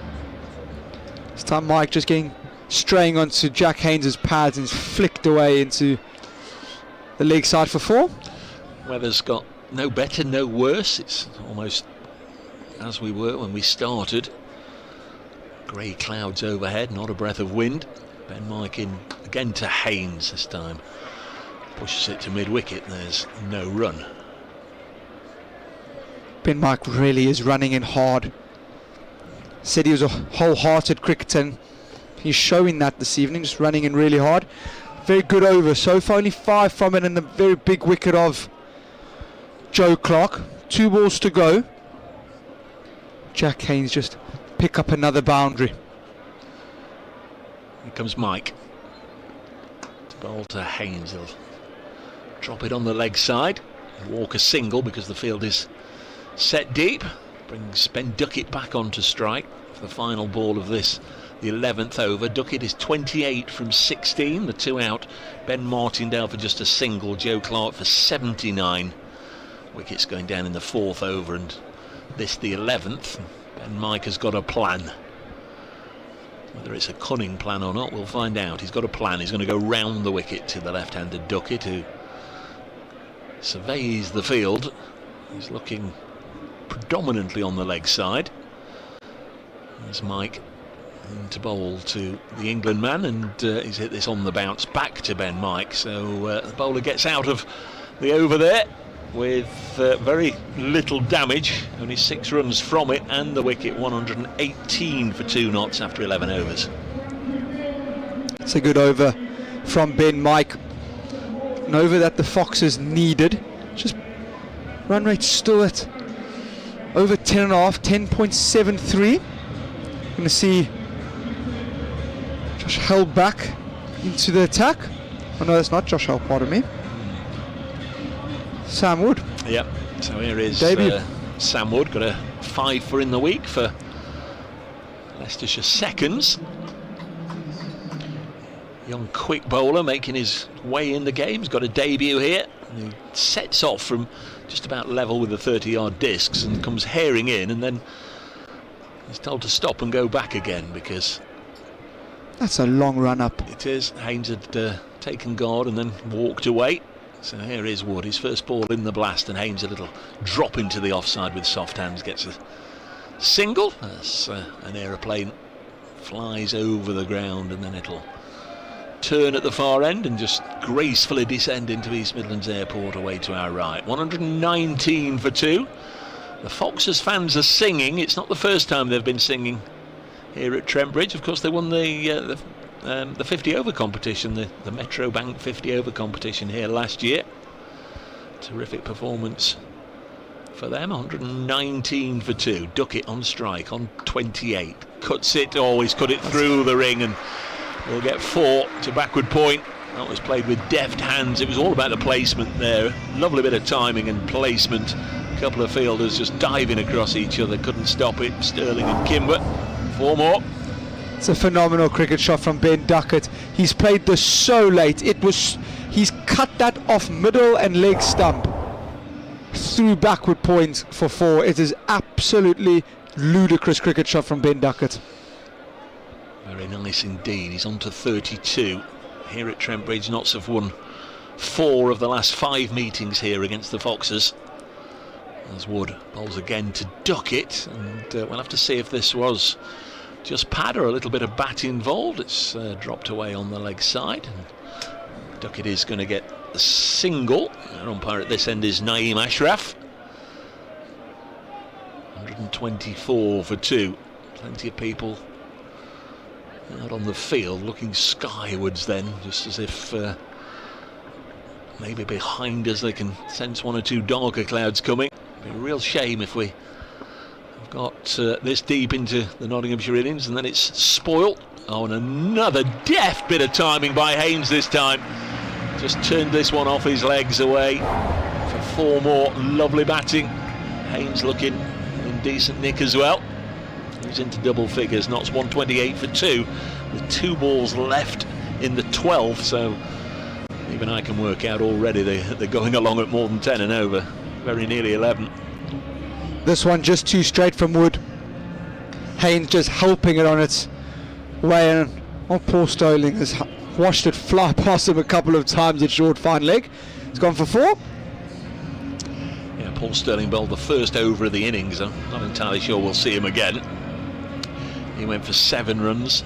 This time Mike just straying onto Jack Haynes' pads and flicked away into the leg side for 4. Weather's got no better, no worse. It's almost as we were when we started. Grey clouds overhead, not a breath of wind. Ben Mike in again to Haynes this time. Pushes it to mid-wicket, there's no run. Ben Mike really is running in hard. Said he was a wholehearted cricketer, and he's showing that this evening, just running in really hard. Very good over so far, only 5 from it, and the very big wicket of Joe Clark. 2 balls to go. Jack Haynes just pick up another boundary. Here comes Mike to bowl to Haynes. He'll drop it on the leg side, walk a single because the field is set deep. Brings Ben Duckett back onto strike for the final ball of this, the 11th over. Duckett is 28 from 16, the 2 out. Ben Martindale for just a single, Joe Clark for 79. Wickets going down in the 4th over, and this the 11th. Ben Mike has got a plan. Whether it's a cunning plan or not, we'll find out. He's got a plan. He's going to go round the wicket to the left-handed Duckett, who surveys the field. He's looking predominantly on the leg side. There's Mike to bowl to the England man, and he's hit this on the bounce back to Ben Mike. So the bowler gets out of the over there with very little damage, only 6 runs from it, and the wicket 118 for 2 knots after 11 overs. It's a good over from Ben Mike. An over that the Foxes needed. Just run rate still at over 10.5, 10.73. Going to see Josh Hell back into the attack. Oh no, that's not Josh Hell, pardon me. Sam Wood. Yep, so here is Sam Wood, got a 5 for in the week for Leicestershire seconds. Young quick bowler making his way in the game. He's got a debut here. And he sets off from just about level with the 30-yard discs and comes herring in, and then he's told to stop and go back again because that's a long run up. It is. Haynes had taken guard and then walked away. So here is Wood, his first ball in the blast, and Haynes a little drop into the offside with soft hands, gets a single as an aeroplane flies over the ground, and then it'll turn at the far end and just gracefully descend into East Midlands Airport away to our right. 119 for 2. The Foxes fans are singing. It's not the first time they've been singing here at Trent Bridge. Of course, they won the 50 over competition, the Metro Bank 50 over competition here last year. Terrific performance for them. 119 for 2. Duckett on strike on 28. Cuts it, always cut it through the ring, and we'll get 4 to backward point. That was played with deft hands. It was all about the placement there. Lovely bit of timing and placement. A couple of fielders just diving across each other, couldn't stop it. Sterling and Kimber. 4 more. It's a phenomenal cricket shot from Ben Duckett. He's played this so late. He's cut that off middle and leg stump through backward point for 4. It is absolutely ludicrous cricket shot from Ben Duckett. Very nice indeed. He's on to 32. Here at Trent Bridge, Notts have won 4 of the last 5 meetings here against the Foxes. As Wood bowls again to Duckett, and we'll have to see if this was just pad or a little bit of bat involved. It's dropped away on the leg side, and Duckett is going to get a single. Our umpire at this end is Naeem Ashraf. 124 for 2. Plenty of people out on the field looking skywards then, just as if maybe behind us they can sense 1 or 2 darker clouds coming. It'd be a real shame if we have got this deep into the Nottinghamshire innings and then it's spoilt. Oh, and another deft bit of timing by Haynes this time. Just turned this one off his legs away for 4 more. Lovely batting. Haynes looking in decent nick as well. He's into double figures. Notts 128 for 2 with 2 balls left in the 12th. So even I can work out already they're going along at more than 10 and over. Very nearly 11. This one just too straight from Wood. Haynes just helping it on its way, and poor Sterling has watched it fly past him a couple of times at short fine leg. It's gone for 4. Yeah, Paul Sterling bowled the first over of the innings. I'm not entirely sure we'll see him again. He went for 7 runs.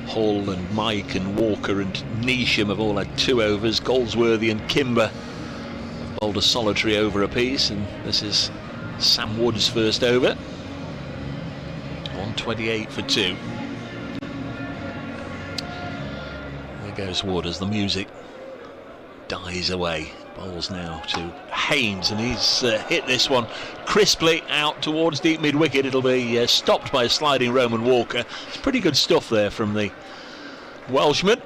Hall and Mike and Walker and Neesham have all had 2 overs. Goldsworthy and Kimber have bowled a solitary over apiece, and this is Sam Wood's first over. 128 for 2. There goes Wood as the music dies away. Bowls now to Haynes, and he's hit this one crisply out towards deep mid-wicket. It'll be stopped by a sliding Roman Walker. It's pretty good stuff there from the Welshman.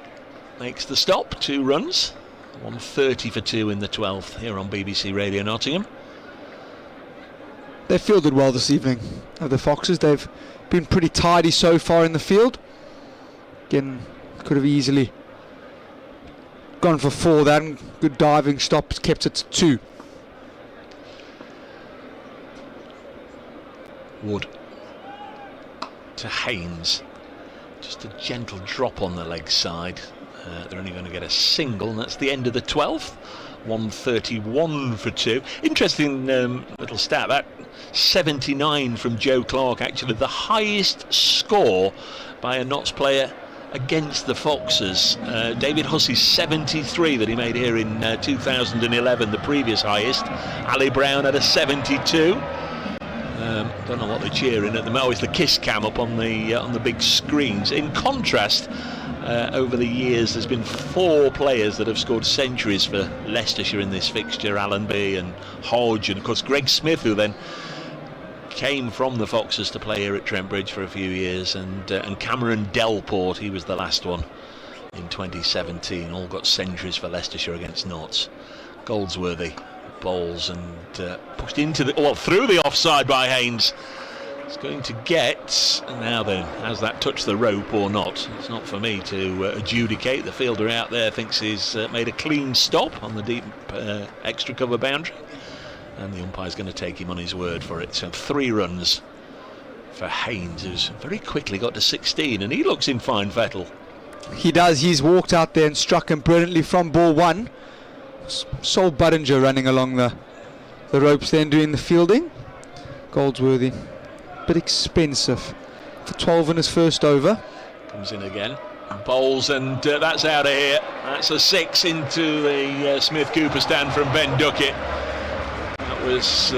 Makes the stop, 2 runs. 130 for 2 in the 12th here on BBC Radio Nottingham. They fielded well this evening, the Foxes. They've been pretty tidy so far in the field. Again, could have easily gone for 4 there, and good diving stops kept it to 2. Wood to Haynes. Just a gentle drop on the leg side. They're only going to get a single, and that's the end of the 12th. 131 for 2. Interesting little stat, that 79 from Joe Clark, actually the highest score by a Notts player against the Foxes. David Hussey's 73 that he made here in 2011, the previous highest. Ali Brown had a 72. Don't know what they're cheering at the moment. It's the kiss cam up on the big screens. In contrast, over the years there's been 4 players that have scored centuries for Leicestershire in this fixture. Allenby and Hodge, and of course Greg Smith, who then came from the Foxes to play here at Trent Bridge for a few years, and Cameron Delport, he was the last one in 2017. All got centuries for Leicestershire against Notts. Goldsworthy bowls and pushed into through the offside by Haynes. It's going to get, now then, has that touched the rope or not? It's not for me to adjudicate. The fielder out there thinks he's made a clean stop on the deep extra cover boundary, and the umpire's going to take him on his word for it. So 3 runs for Haynes, who's very quickly got to 16, and he looks in fine fettle. He does. He's walked out there and struck him brilliantly from ball 1. Sol Buttinger running along the ropes then doing the fielding. Goldsworthy, bit expensive for 12 in his first over. Comes in again, bowls, and that's out of here. That's a 6 into the Smith Cooper stand from Ben Duckett. That was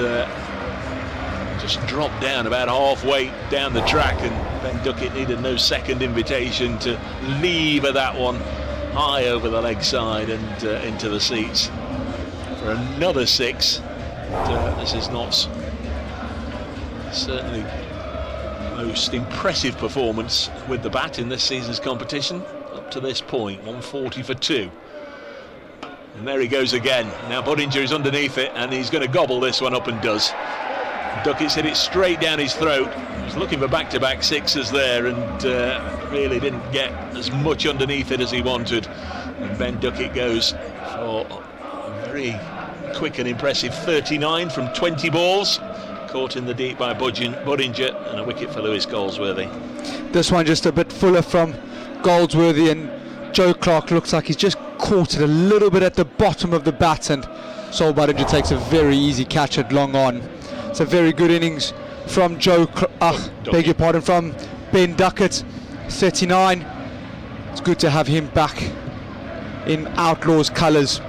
just dropped down about halfway down the track, and Ben Duckett needed no second invitation to lever that one high over the leg side and into the seats for another 6. This is Notts' certainly most impressive performance with the bat in this season's competition up to this point. 140 for 2. And there he goes again. Now Buttinger is underneath it, and he's going to gobble this one up, and does. Duckett's hit it straight down his throat. He was looking for back-to-back 6s there, and really didn't get as much underneath it as he wanted. And Ben Duckett goes for a very quick and impressive 39 from 20 balls. Caught in the deep by Buttinger, and a wicket for Lewis Goldsworthy. This one just a bit fuller from Goldsworthy, and Joe Clark looks like he's just caught it a little bit at the bottom of the bat, and Sol Buttinger takes a very easy catch at long on. It's a very good innings from beg your pardon, from Ben Duckett, 39. It's good to have him back in Outlaws colours.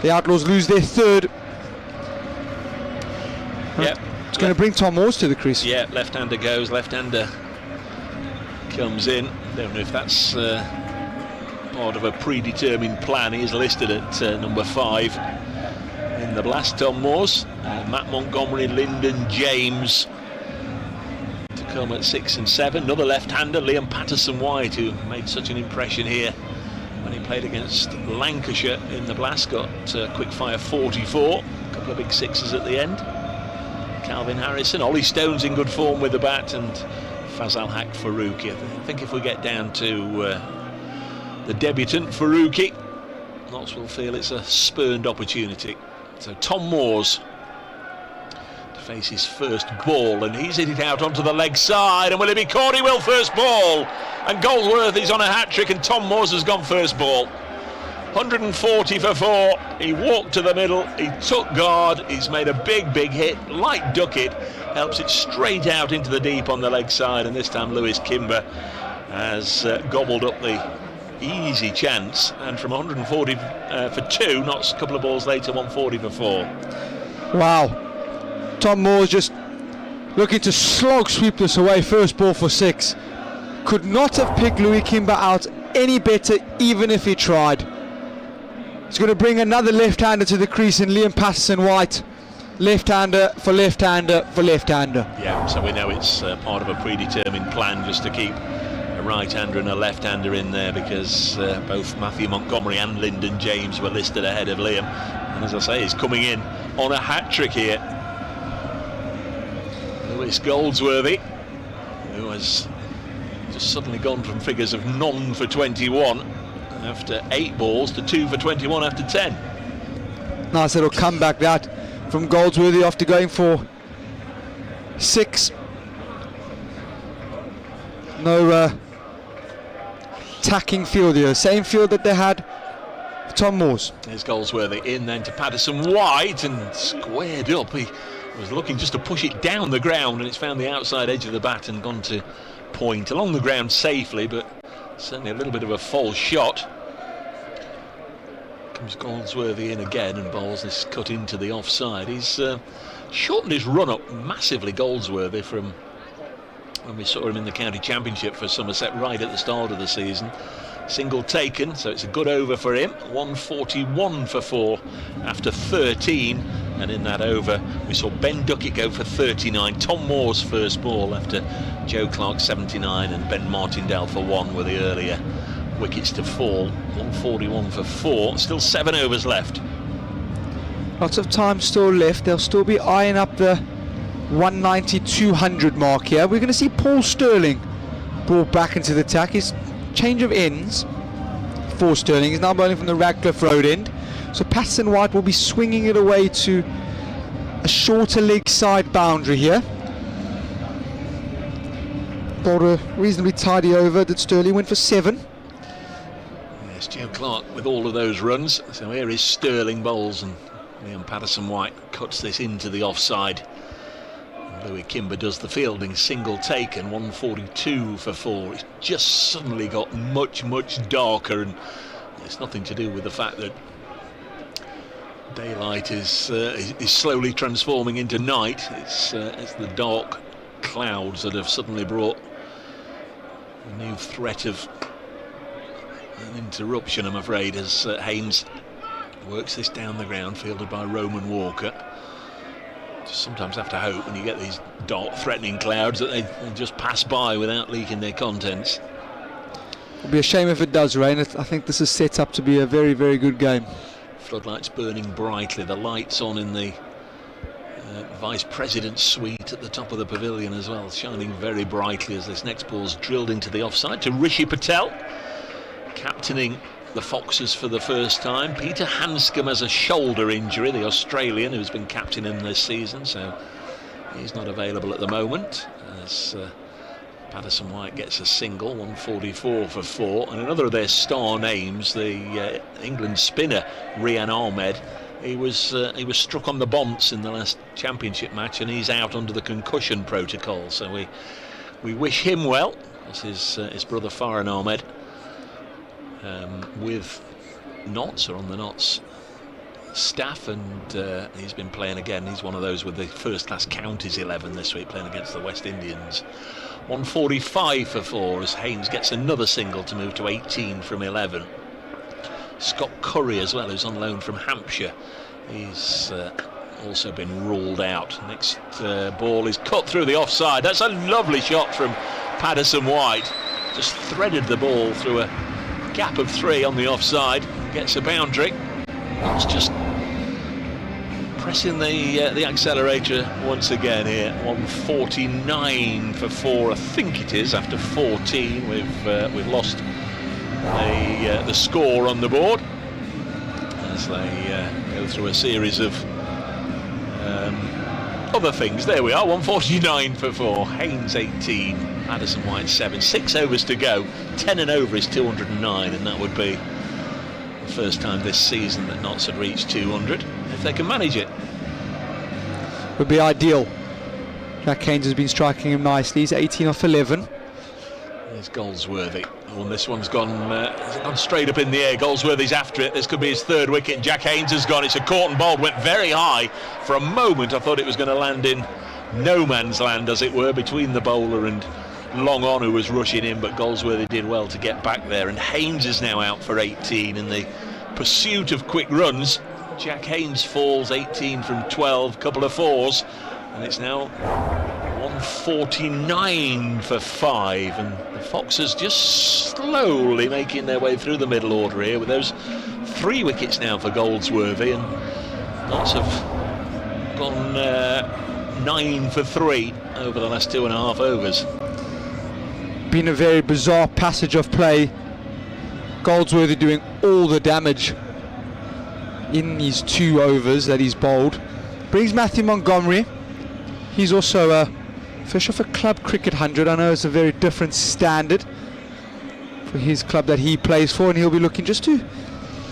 The Outlaws lose their 3rd. Yep. It's going to bring Tom Moores to the crease. Yeah, left-hander goes, left-hander comes in. Don't know if that's part of a predetermined plan. He is listed at number 5 in the blast, Tom Moores. Matt Montgomery, Lyndon James to come at 6 and 7. Another left-hander, Liam Patterson-White, who made such an impression here when he played against Lancashire in the blast. Got quick-fire 44. A couple of big 6s at the end. Calvin Harrison, Ollie Stone's in good form with the bat, and Fazal Haq Faruqi. I think if we get down to the debutant Faruqi, Notts will feel it's a spurned opportunity. So Tom Moores to face his first ball, and he's hit it out onto the leg side, and will it be caught? He will. First ball, and Goldsworthy's on a hat-trick, and Tom Moores has gone first ball. 140 for 4. He walked to the middle, he took guard, he's made a big hit. Like Duckett, helps it straight out into the deep on the leg side, and this time Lewis Kimber has gobbled up the easy chance, and from 140 for 2, not a couple of balls later, 140 for 4. Wow. Tom Moore just looking to slog sweep this away. First ball for 6. Could not have picked Louis Kimber out any better, even if he tried. He's going to bring another left-hander to the crease in Liam Patterson-White. Left-hander for left-hander for left-hander. Yeah, so we know it's part of a predetermined plan just to keep a right-hander and a left-hander in there, because both Matthew Montgomery and Lyndon James were listed ahead of Liam. And as I say, he's coming in on a hat-trick here. Lewis Goldsworthy, who has just suddenly gone from figures of none for 21 after 8 balls to 2 for 21 after 10. Nice little comeback that from Goldsworthy after going for 6. No tacking field here, same field that they had for Tom Moores. There's Goldsworthy in then to Patterson-White, and squared up. He was looking just to push it down the ground, and it's found the outside edge of the bat and gone to point along the ground safely, but certainly a little bit of a false shot. Comes Goldsworthy in again and bowls this cut into the offside. He's shortened his run up massively, Goldsworthy, from when we saw him in the county championship for Somerset right at the start of the season. Single taken, so it's a good over for him. 141 for 4 after 13, and in that over we saw Ben Duckett go for 39. Tom Moore's first ball after Joe Clark 79 and Ben Martindale for 1 were the earlier wickets to fall. 141 for 4, still 7 overs left. Lots of time still left. They'll still be eyeing up the 190-200 mark here. We're going to see Paul Sterling brought back into the attack. His change of ends for Sterling. He's now bowling from the Radcliffe Road end. So Patterson-White will be swinging it away to a shorter leg side boundary here. Bowled a reasonably tidy over. Did Sterling went for 7. Yes, Joe Clark with all of those runs. So here is Sterling bowls, and Liam Patterson-White cuts this into the offside. Louis Kimber does the fielding, single taken, 142 for 4. It's just suddenly got much darker, and it's nothing to do with the fact that daylight is slowly transforming into night. It's the dark clouds that have suddenly brought a new threat of an interruption, I'm afraid, as Haynes works this down the ground, fielded by Roman Walker. Just sometimes have to hope when you get these dark, threatening clouds that they just pass by without leaking their contents. It'll be a shame if it does rain. I think this is set up to be a very good game. Floodlights burning brightly, the lights on in the Vice President's suite at the top of the pavilion as well, shining very brightly as this next ball's drilled into the offside to Rishi Patel, captaining the Foxes for the first time. Peter Hanscom has a shoulder injury, the Australian who's been captaining this season, so he's not available at the moment, as Patterson-White gets a single. 144 for 4, and another of their star names, the England spinner Rian Ahmed. He was struck on the bonce in the last championship match, and he's out under the concussion protocol, so we wish him well, as his brother Farhan Ahmed with Notts, or on the Notts staff, and he's been playing again. He's one of those with the first class counties 11 this week, playing against the West Indians. 145 for 4 as Haynes gets another single to move to 18 from 11. Scott Curry as well, who's on loan from Hampshire, he's also been ruled out. Next ball is cut through the offside. That's a lovely shot from Patterson-White, just threaded the ball through a gap of 3 on the offside, gets a boundary. It's just pressing the accelerator once again here. 149 for 4, I think it is, after 14. We've lost the score on the board as they go through a series of other things. There we are, 149 for 4. Haynes 18, Patterson-White 7. 6 overs to go. 10 and over is 209, and that would be the first time this season that Notts had reached 200, if they can manage it. Would be ideal. Jack Haynes has been striking him nicely. He's 18 off 11. There's Goldsworthy. Oh, and this one's gone straight up in the air. Goldsworthy's after it. This could be his 3rd wicket. Jack Haynes has gone. It's a caught and bowled. Went very high. For a moment I thought it was going to land in no man's land, as it were, between the bowler and long on, who was rushing in, but Goldsworthy did well to get back there. And Haynes is now out for 18 in the pursuit of quick runs. Jack Haynes falls 18 from 12, couple of fours, and it's now 149 for 5, and the Foxes just slowly making their way through the middle order here with those 3 wickets now for Goldsworthy, and lots have gone 9 for 3 over the last 2.5 overs. Been a very bizarre passage of play. Goldsworthy doing all the damage in these 2 overs that he's bowled. Brings Matthew Montgomery. He's also a fish off a club cricket 100. I know it's a very different standard for his club that he plays for, and he'll be looking just to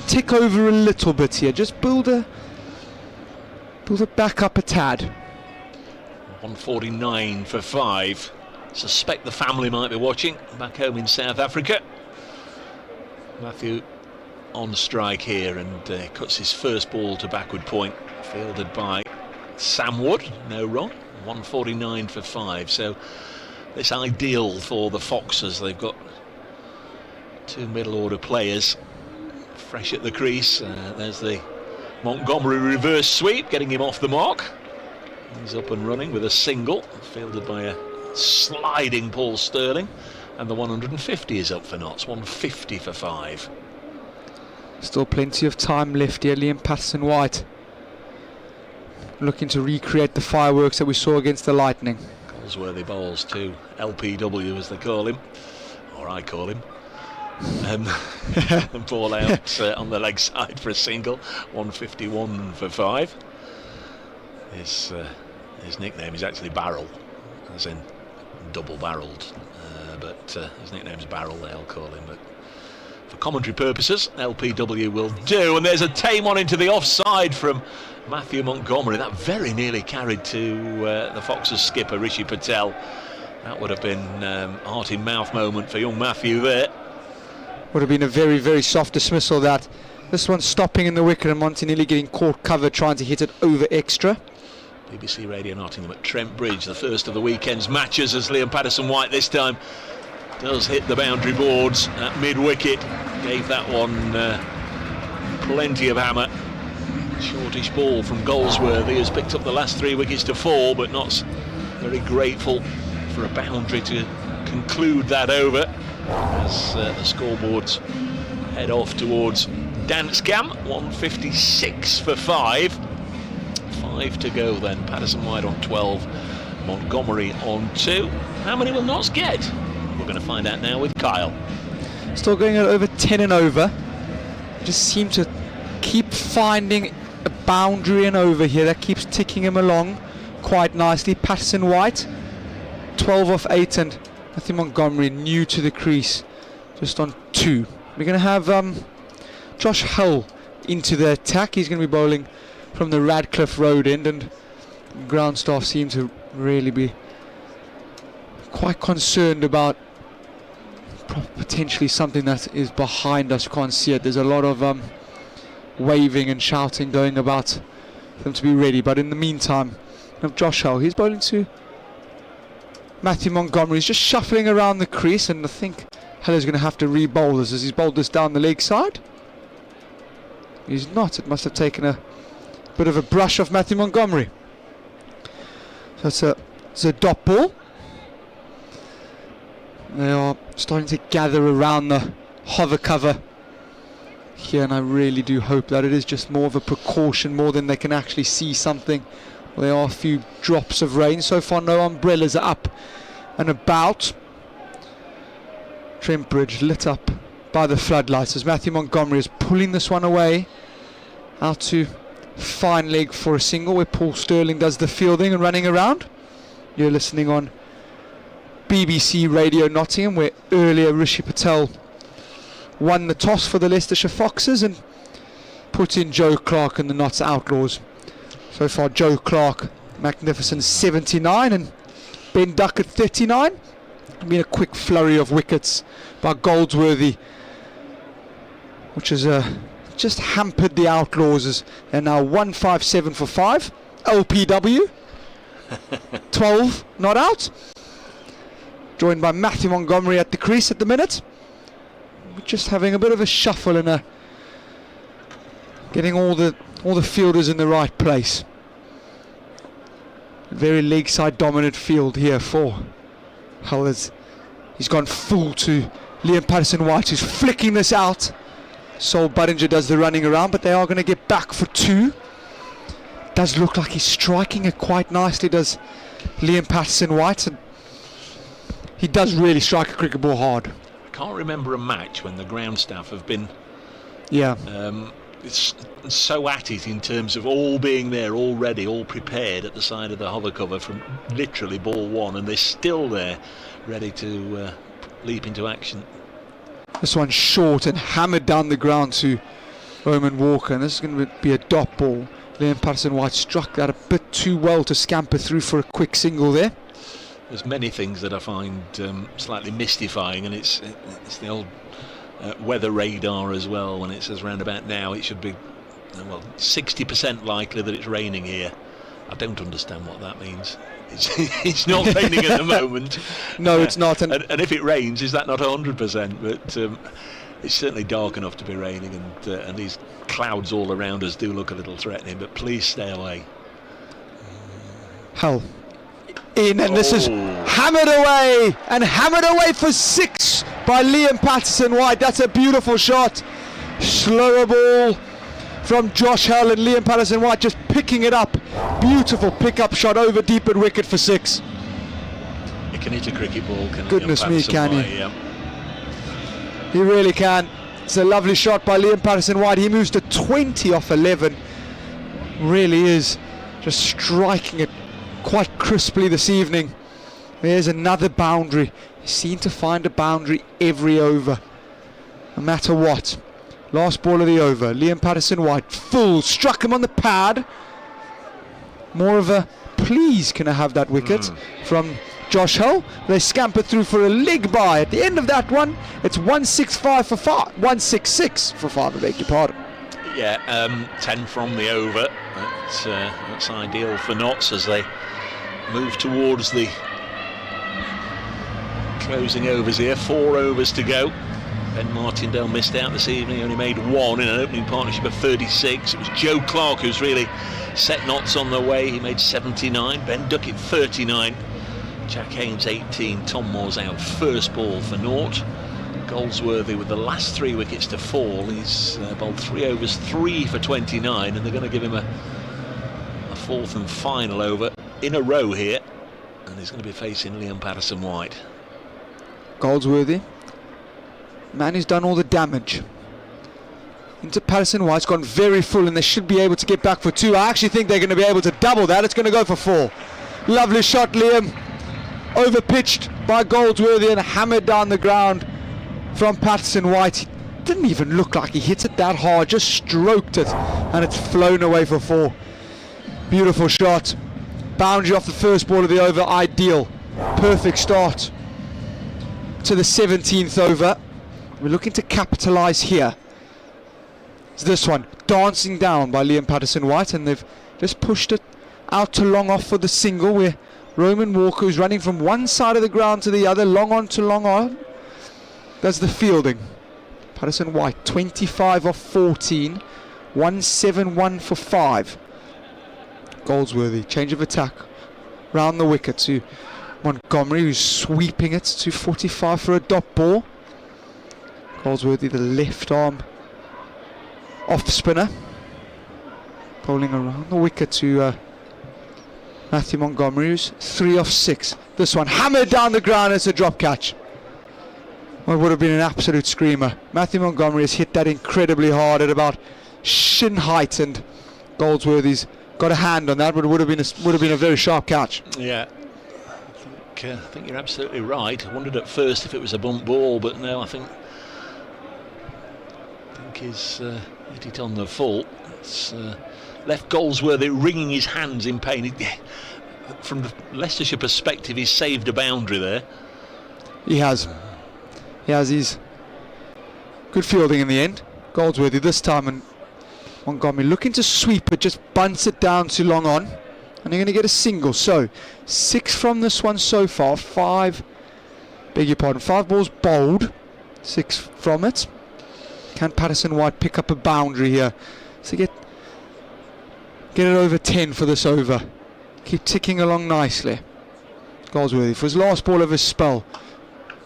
tick over a little bit here. Just build it back up a tad. 149 for 5. Suspect the family might be watching back home in South Africa. Matthew on strike here, and cuts his first ball to backward point, fielded by Sam Wood. No wrong. 149 for 5. So it's ideal for the Foxes. They've got 2 middle order players fresh at the crease. There's the Montgomery reverse sweep, getting him off the mark. He's up and running with a single, fielded by a sliding Paul Sterling, and the 150 is up for Notts. 150 for 5. Still plenty of time left here. Liam Patterson-White looking to recreate the fireworks that we saw against the Lightning. Goldsworthy bowls to LPW, as they call him, or I call him. Ball out on the leg side for a single. 151 for 5. His nickname is actually Barrel, as in double-barreled, but his nickname's Barrel, they'll call him. But for commentary purposes, LPW will do. And there's a tame one into the offside from Matthew Montgomery. That very nearly carried to the Foxes skipper Rishi Patel. That would have been heart in mouth moment for young Matthew there. Would have been a very, very soft dismissal, that. This one stopping in the wicket and Monty nearly getting caught cover trying to hit it over extra. BBC Radio Nottingham at Trent Bridge, the first of the weekend's matches, as Liam Patterson-White this time does hit the boundary boards at mid-wicket. Gave that one plenty of hammer. Shortish ball from Goldsworthy, has picked up the last 3 wickets to 4, but not very grateful for a boundary to conclude that over, as the scoreboards head off towards Danscam. 156 for 5. 5 to go then. Patterson-White on 12, Montgomery on 2. How many will Notts get? We're going to find out now with Kyle. Still going at over 10 and over. Just seem to keep finding a boundary and over here that keeps ticking him along quite nicely. Patterson-White 12 off 8, and Matthew Montgomery new to the crease, just on 2. We're going to have Josh Hull into the attack. He's going to be bowling from the Radcliffe Road end, and ground staff seem to really be quite concerned about potentially something that is behind us. You can't see it. There's a lot of waving and shouting going about for them to be ready, but in the meantime, Josh Hull, he's bowling to Matthew Montgomery. He's just shuffling around the crease, and I think Heller's going to have to re-bowl this, as he's bowled this down the leg side. He's not. It must have taken a bit of a brush off Matthew Montgomery. So it's a dot ball. They are starting to gather around the hover cover here, and I really do hope that it is just more of a precaution more than they can actually see something. Well, there are a few drops of rain. So far no umbrellas are up and about. Trent Bridge lit up by the floodlights as Matthew Montgomery is pulling this one away out to fine leg for a single, where Paul Sterling does the fielding and running around. You're listening on BBC Radio Nottingham, where earlier Rishi Patel won the toss for the Leicestershire Foxes and put in Joe Clark and the Notts Outlaws. So far Joe Clark, magnificent 79, and Ben Duckett 39. Been a quick flurry of wickets by Goldsworthy, which has just hampered the Outlaws, as they're now 157 for 5. LPW 12 not out, joined by Matthew Montgomery at the crease at the minute. We're just having a bit of a shuffle and a getting all the fielders in the right place. Very leg side dominant field here for Hull. He's gone full to Liam Patterson-White, who's flicking this out. Sol Budinger does the running around, but they are going to get back for 2. Does look like he's striking it quite nicely, does Liam Patterson-White, and he does really strike a cricket ball hard. I can't remember a match when the ground staff have been it's so at it in terms of all being there, all ready, all prepared at the side of the hover cover from literally ball 1, and they're still there ready to leap into action. This one's short and hammered down the ground to Roman Walker, and this is going to be a dot ball. Liam Patterson-White struck that a bit too well to scamper through for a quick single there. There's many things that I find slightly mystifying, and it's the old weather radar as well. When it says round about now, it should be 60% likely that it's raining here. I don't understand what that means. It's not raining at the moment. No, it's not. And if it rains, is that not 100%? But it's certainly dark enough to be raining, and these clouds all around us do look a little threatening, but please stay away. Hull in, and this is hammered away, and hammered away for 6 by Liam Patterson-White. That's a beautiful shot. Slower ball from Josh Hull, and Liam Patterson-White just picking it up. Beautiful pick-up shot over deep at wicket for 6. You can hit a cricket ball, can Goodness me, can you? Yeah. He really can. It's a lovely shot by Liam Patterson-White. He moves to 20 off 11. Really is just striking it quite crisply this evening. There's another boundary. He seemed to find a boundary every over, no matter what. Last ball of the over. Liam Patterson-White full, struck him on the pad. More of a please can I have that wicket from Josh Hull. They scamper through for a leg by. At the end of that one, it's 165 for 5. 166 for 5, I beg your pardon. Yeah, 10 from the over. That's ideal for Notts as they move towards the closing overs here. 4 overs to go. Ben Martindale missed out this evening, only made 1 in an opening partnership of 36. It was Joe Clark who's really set Notts on the way. He made 79. Ben Duckett 39. Jack Haynes 18. Tom Moore's out first ball for naught. Goldsworthy with the last 3 wickets to fall. He's bowled 3 overs, 3 for 29, and they're going to give him a 4th and final over in a row here, and he's going to be facing Liam Patterson-White. Goldsworthy, man who's done all the damage. Into Patterson-White's gone very full, and they should be able to get back for 2. I actually think they're going to be able to double that. It's going to go for 4. Lovely shot, Liam. Overpitched by Goldsworthy and hammered down the ground from Patterson-White. He didn't even look like he hit it that hard, just stroked it, and it's flown away for 4. Beautiful shot. Boundary off the first ball of the over, ideal. Perfect start to the 17th over. We're looking to capitalise here. It's this one, dancing down by Liam Patterson-White, and they've just pushed it out to long off for the single, where Roman Walker, who's running from one side of the ground to the other, long on to long on, does the fielding. Patterson-White 25 off 14, 171 for 5. Goldsworthy, change of attack round the wicket to Montgomery, who's sweeping it to 45 for a dot ball. Goldsworthy, the left arm off spinner, bowling around the wicket to Matthew Montgomery, who's 3 off 6. This one hammered down the ground. It's a drop catch. Well, it would have been an absolute screamer. Matthew Montgomery has hit that incredibly hard at about shin height, and Goldsworthy's got a hand on that, but it would have been a very sharp catch. Yeah, I think you're absolutely right. I wondered at first if it was a bump ball, but no, I think he's hit it on the full. It's left Goldsworthy wringing his hands in pain. From the Leicestershire perspective, he's saved a boundary there. He has. He's good fielding in the end. Goldsworthy this time, and Montgomery looking to sweep it, just bunts it down to long on, and they're going to get a single. So 6 from this one so far. 5 balls bowled, 6 from it. Can Patterson-White pick up a boundary here? to get it over 10 for this over. Keep ticking along nicely. Goldsworthy for his last ball of his spell.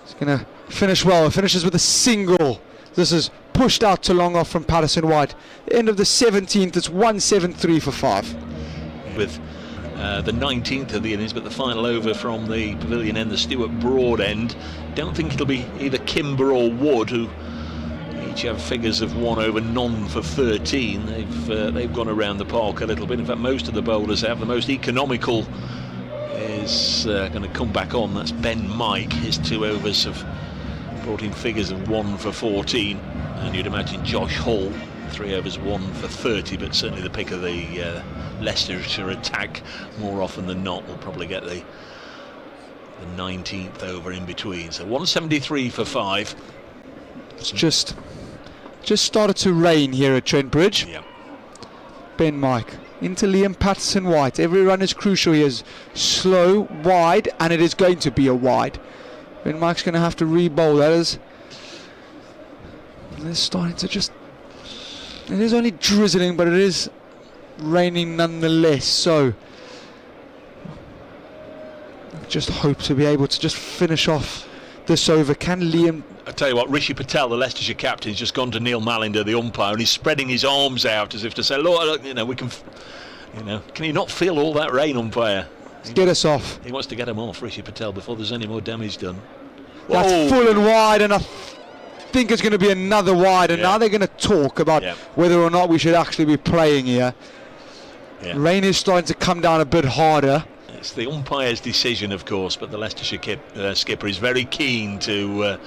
He's going to finish well. He finishes with a single. This is pushed out to long off from Patterson White. End of the 17th, it's 173 for 5. With the 19th of the innings, but the final over from the Pavilion end, the Stuart Broad end. Don't think it'll be either Kimber or Wood, who each have figures of 1 over, none for 13. They've gone around the park a little bit. In fact, most of the bowlers have. The most economical is going to come back on. That's Ben Mike. His 2 overs have brought in figures of 1 for 14, and you'd imagine Josh Hull, 3 overs, 1 for 30, but certainly the pick of the Leicestershire attack more often than not will probably get the 19th over in between. So 173 for 5. It's just started to rain here at Trent Bridge. Yeah. Ben Mike into Liam Patterson White. Every run is crucial. He is slow, wide, and it is going to be a wide. Ben Mike's going to have to re-bowl. That is, it's starting to just. It is only drizzling, but it is raining nonetheless. So just hope to be able to just finish off this over. Can Liam? I tell you what, Rishi Patel, the Leicestershire captain, has just gone to Neil Malinder, the umpire, and he's spreading his arms out as if to say, "Look, we can, can you not feel all that rain, umpire? Get us off." He wants to get him off, Rishi Patel, before there's any more damage done. That's Whoa. full and wide, and I think it's going to be another wide. And now they're going to talk about whether or not we should actually be playing here. Yeah. Rain is starting to come down a bit harder. It's the umpire's decision, of course, but the Leicestershire skipper is very keen to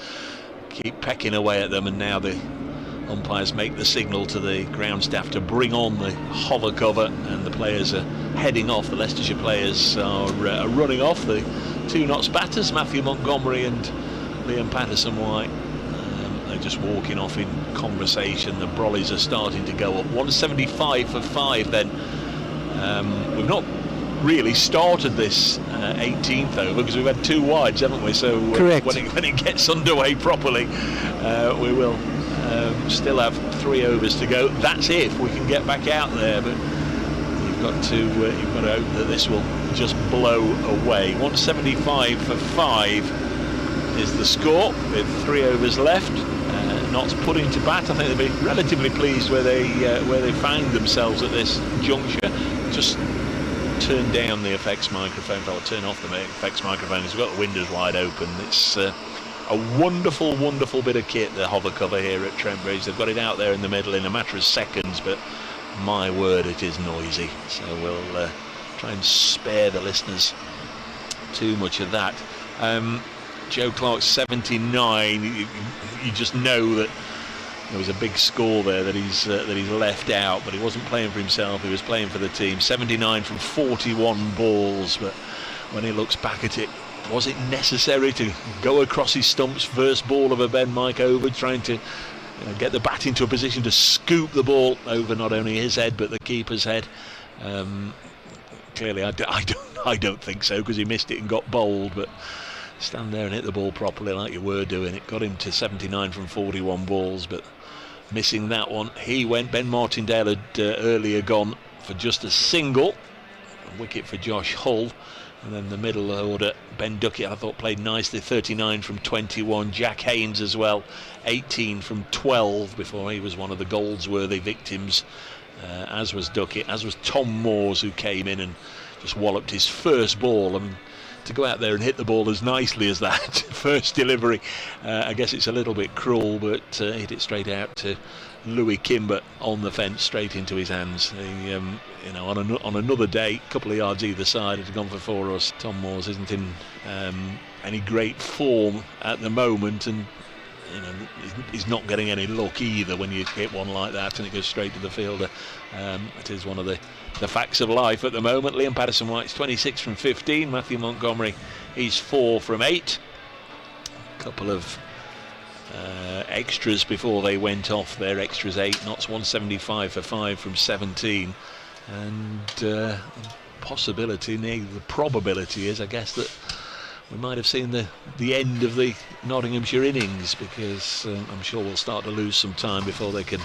keep pecking away at them, and now the umpires make the signal to the ground staff to bring on the hover cover, and the players are heading off. The Leicestershire players are running off. The 2 knots batters, Matthew Montgomery and Liam Patterson White, they're just walking off in conversation. The brollies are starting to go up. 175 for 5 then. We've not really started this 18th over because we've had 2 wides, haven't we? So correct. When it gets underway properly, we will still have 3 overs to go. That's if we can get back out there, but you've got to hope that this will just blow away. 175 for 5 is the score with 3 overs left. Notts putting to bat. I think they'll be relatively pleased where they find themselves at this juncture. Just turn down the effects microphone, or turn off the effects microphone. We've got the windows wide open. It's a wonderful, wonderful bit of kit, the hover cover here at Trent Bridge. They've got it out there in the middle in a matter of seconds, but my word, it is noisy. So we'll try and spare the listeners too much of that. Joe Clark's 79. You just know that there was a big score there that he's left out, but he wasn't playing for himself, he was playing for the team. 79 from 41 balls, but when he looks back at it, was it necessary to go across his stumps? First ball of a Ben Mike over, trying to get the bat into a position to scoop the ball over not only his head but the keeper's head. Clearly I don't think so, because he missed it and got bowled, but stand there and hit the ball properly like you were doing. It got him to 79 from 41 balls, but missing that one. He went. Ben Martindale had earlier gone for just a single. A wicket for Josh Hull. And then the middle order, Ben Duckett, I thought, played nicely. 39 from 21. Jack Haynes as well, 18 from 12, before he was one of the Goldsworthy victims, as was Duckett, as was Tom Moores, who came in and just walloped his first ball. I mean, to go out there and hit the ball as nicely as that first delivery, I guess it's a little bit cruel, but hit it straight out to Louis Kimber on the fence, straight into his hands. He, on another day, a couple of yards either side, had gone for 4 or Tom Moores isn't in any great form at the moment, and he's not getting any luck either when you hit one like that and it goes straight to the fielder. It is one of the facts of life at the moment. Liam Patterson White's 26 from 15. Matthew Montgomery, he's 4 from 8. A couple of extras before they went off. Their extras 8 knots, 175 for 5 from 17. And possibility, the probability is, I guess, that we might have seen the end of the Nottinghamshire innings, because I'm sure we'll start to lose some time before they can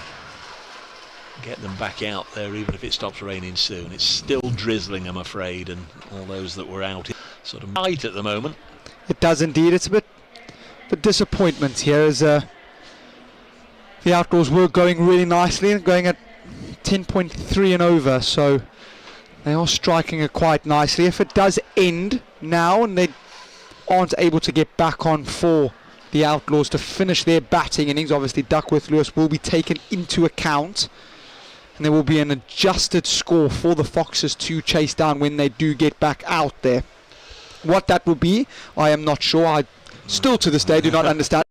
get them back out there, even if it stops raining soon. It's still drizzling, I'm afraid, and all those that were out sort of light at the moment. It does indeed. It's a bit disappointment here, as the Outlaws were going really nicely and going at 10.3 and over, so they are striking it quite nicely. If it does end now and they aren't able to get back on for the Outlaws to finish their batting innings, obviously Duckworth-Lewis will be taken into account, and there will be an adjusted score for the Foxes to chase down when they do get back out there. What that will be, I am not sure. I still to this day do not understand.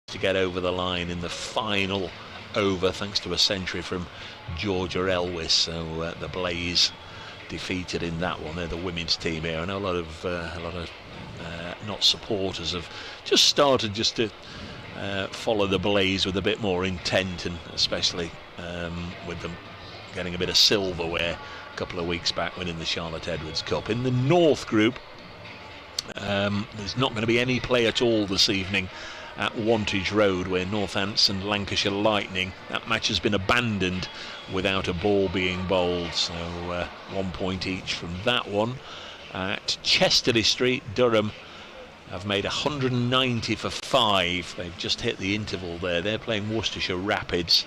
To get over the line in the final over, thanks to a century from Georgia Elwis. So the Blaze defeated in that one. They're the women's team here. I know a lot of not supporters have just started to follow the Blaze with a bit more intent, and especially with them getting a bit of silverware a couple of weeks back winning the Charlotte Edwards Cup. In the North Group, there's not going to be any play at all this evening at Wantage Road, where Northampton Lancashire Lightning, that match has been abandoned without a ball being bowled, so 1 point each from that one. At Chesterley Street, Durham have made 190 for 5. They've just hit the interval there. They're playing Worcestershire Rapids.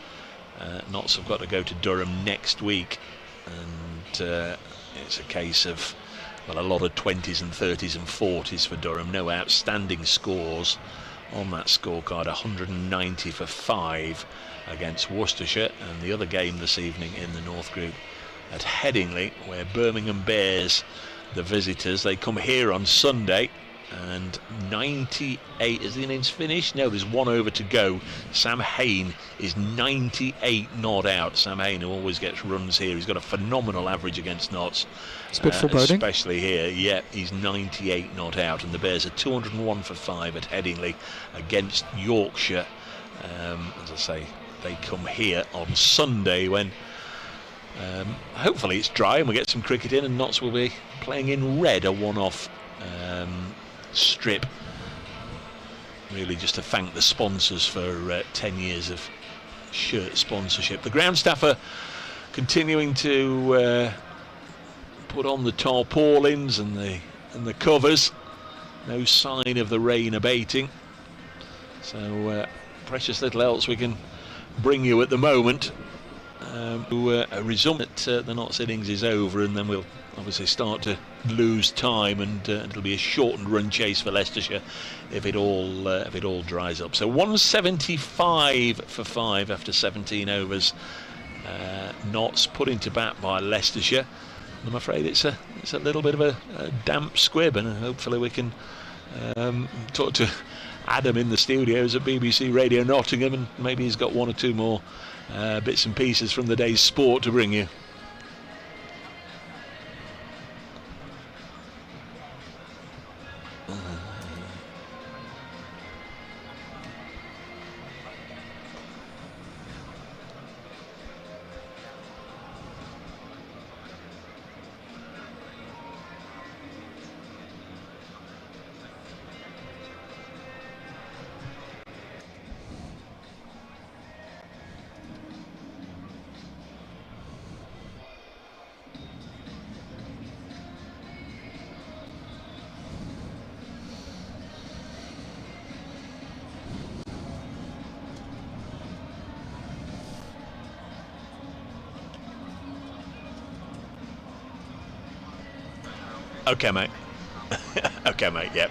Notts have got to go to Durham next week, and it's a case of, well, a lot of 20s and 30s and 40s for Durham. No outstanding scores on that scorecard. 190 for 5 against Worcestershire. And the other game this evening in the North Group at Headingley, where Birmingham Bears, the visitors, they come here on Sunday, and 98 is the innings finished? No, there's 1 over to go. Sam Hain is 98 not out. Sam Hain, who always gets runs here, he's got a phenomenal average against Notts. It's good foreboding, especially here. Yeah, he's 98 not out, and the Bears are 201 for 5 at Headingley against Yorkshire. As I say, they come here on Sunday when hopefully it's dry and we get some cricket in, and Notts will be playing in red, a one-off strip, really just to thank the sponsors for 10 years of shirt sponsorship. The ground staff are continuing to put on the tarpaulins and the covers. No sign of the rain abating, so precious little else we can bring you at the moment. A result that the Notts innings is over, and then we'll obviously start to lose time, and it'll be a shortened run chase for Leicestershire if it all dries up. So 175 for 5 after 17 overs. Notts put into bat by Leicestershire. I'm afraid it's a little bit of a damp squib, and hopefully we can talk to Adam in the studios at BBC Radio Nottingham, and maybe he's got 1 or 2 more bits and pieces from the day's sport to bring you. Okay, mate. Okay, mate, yep.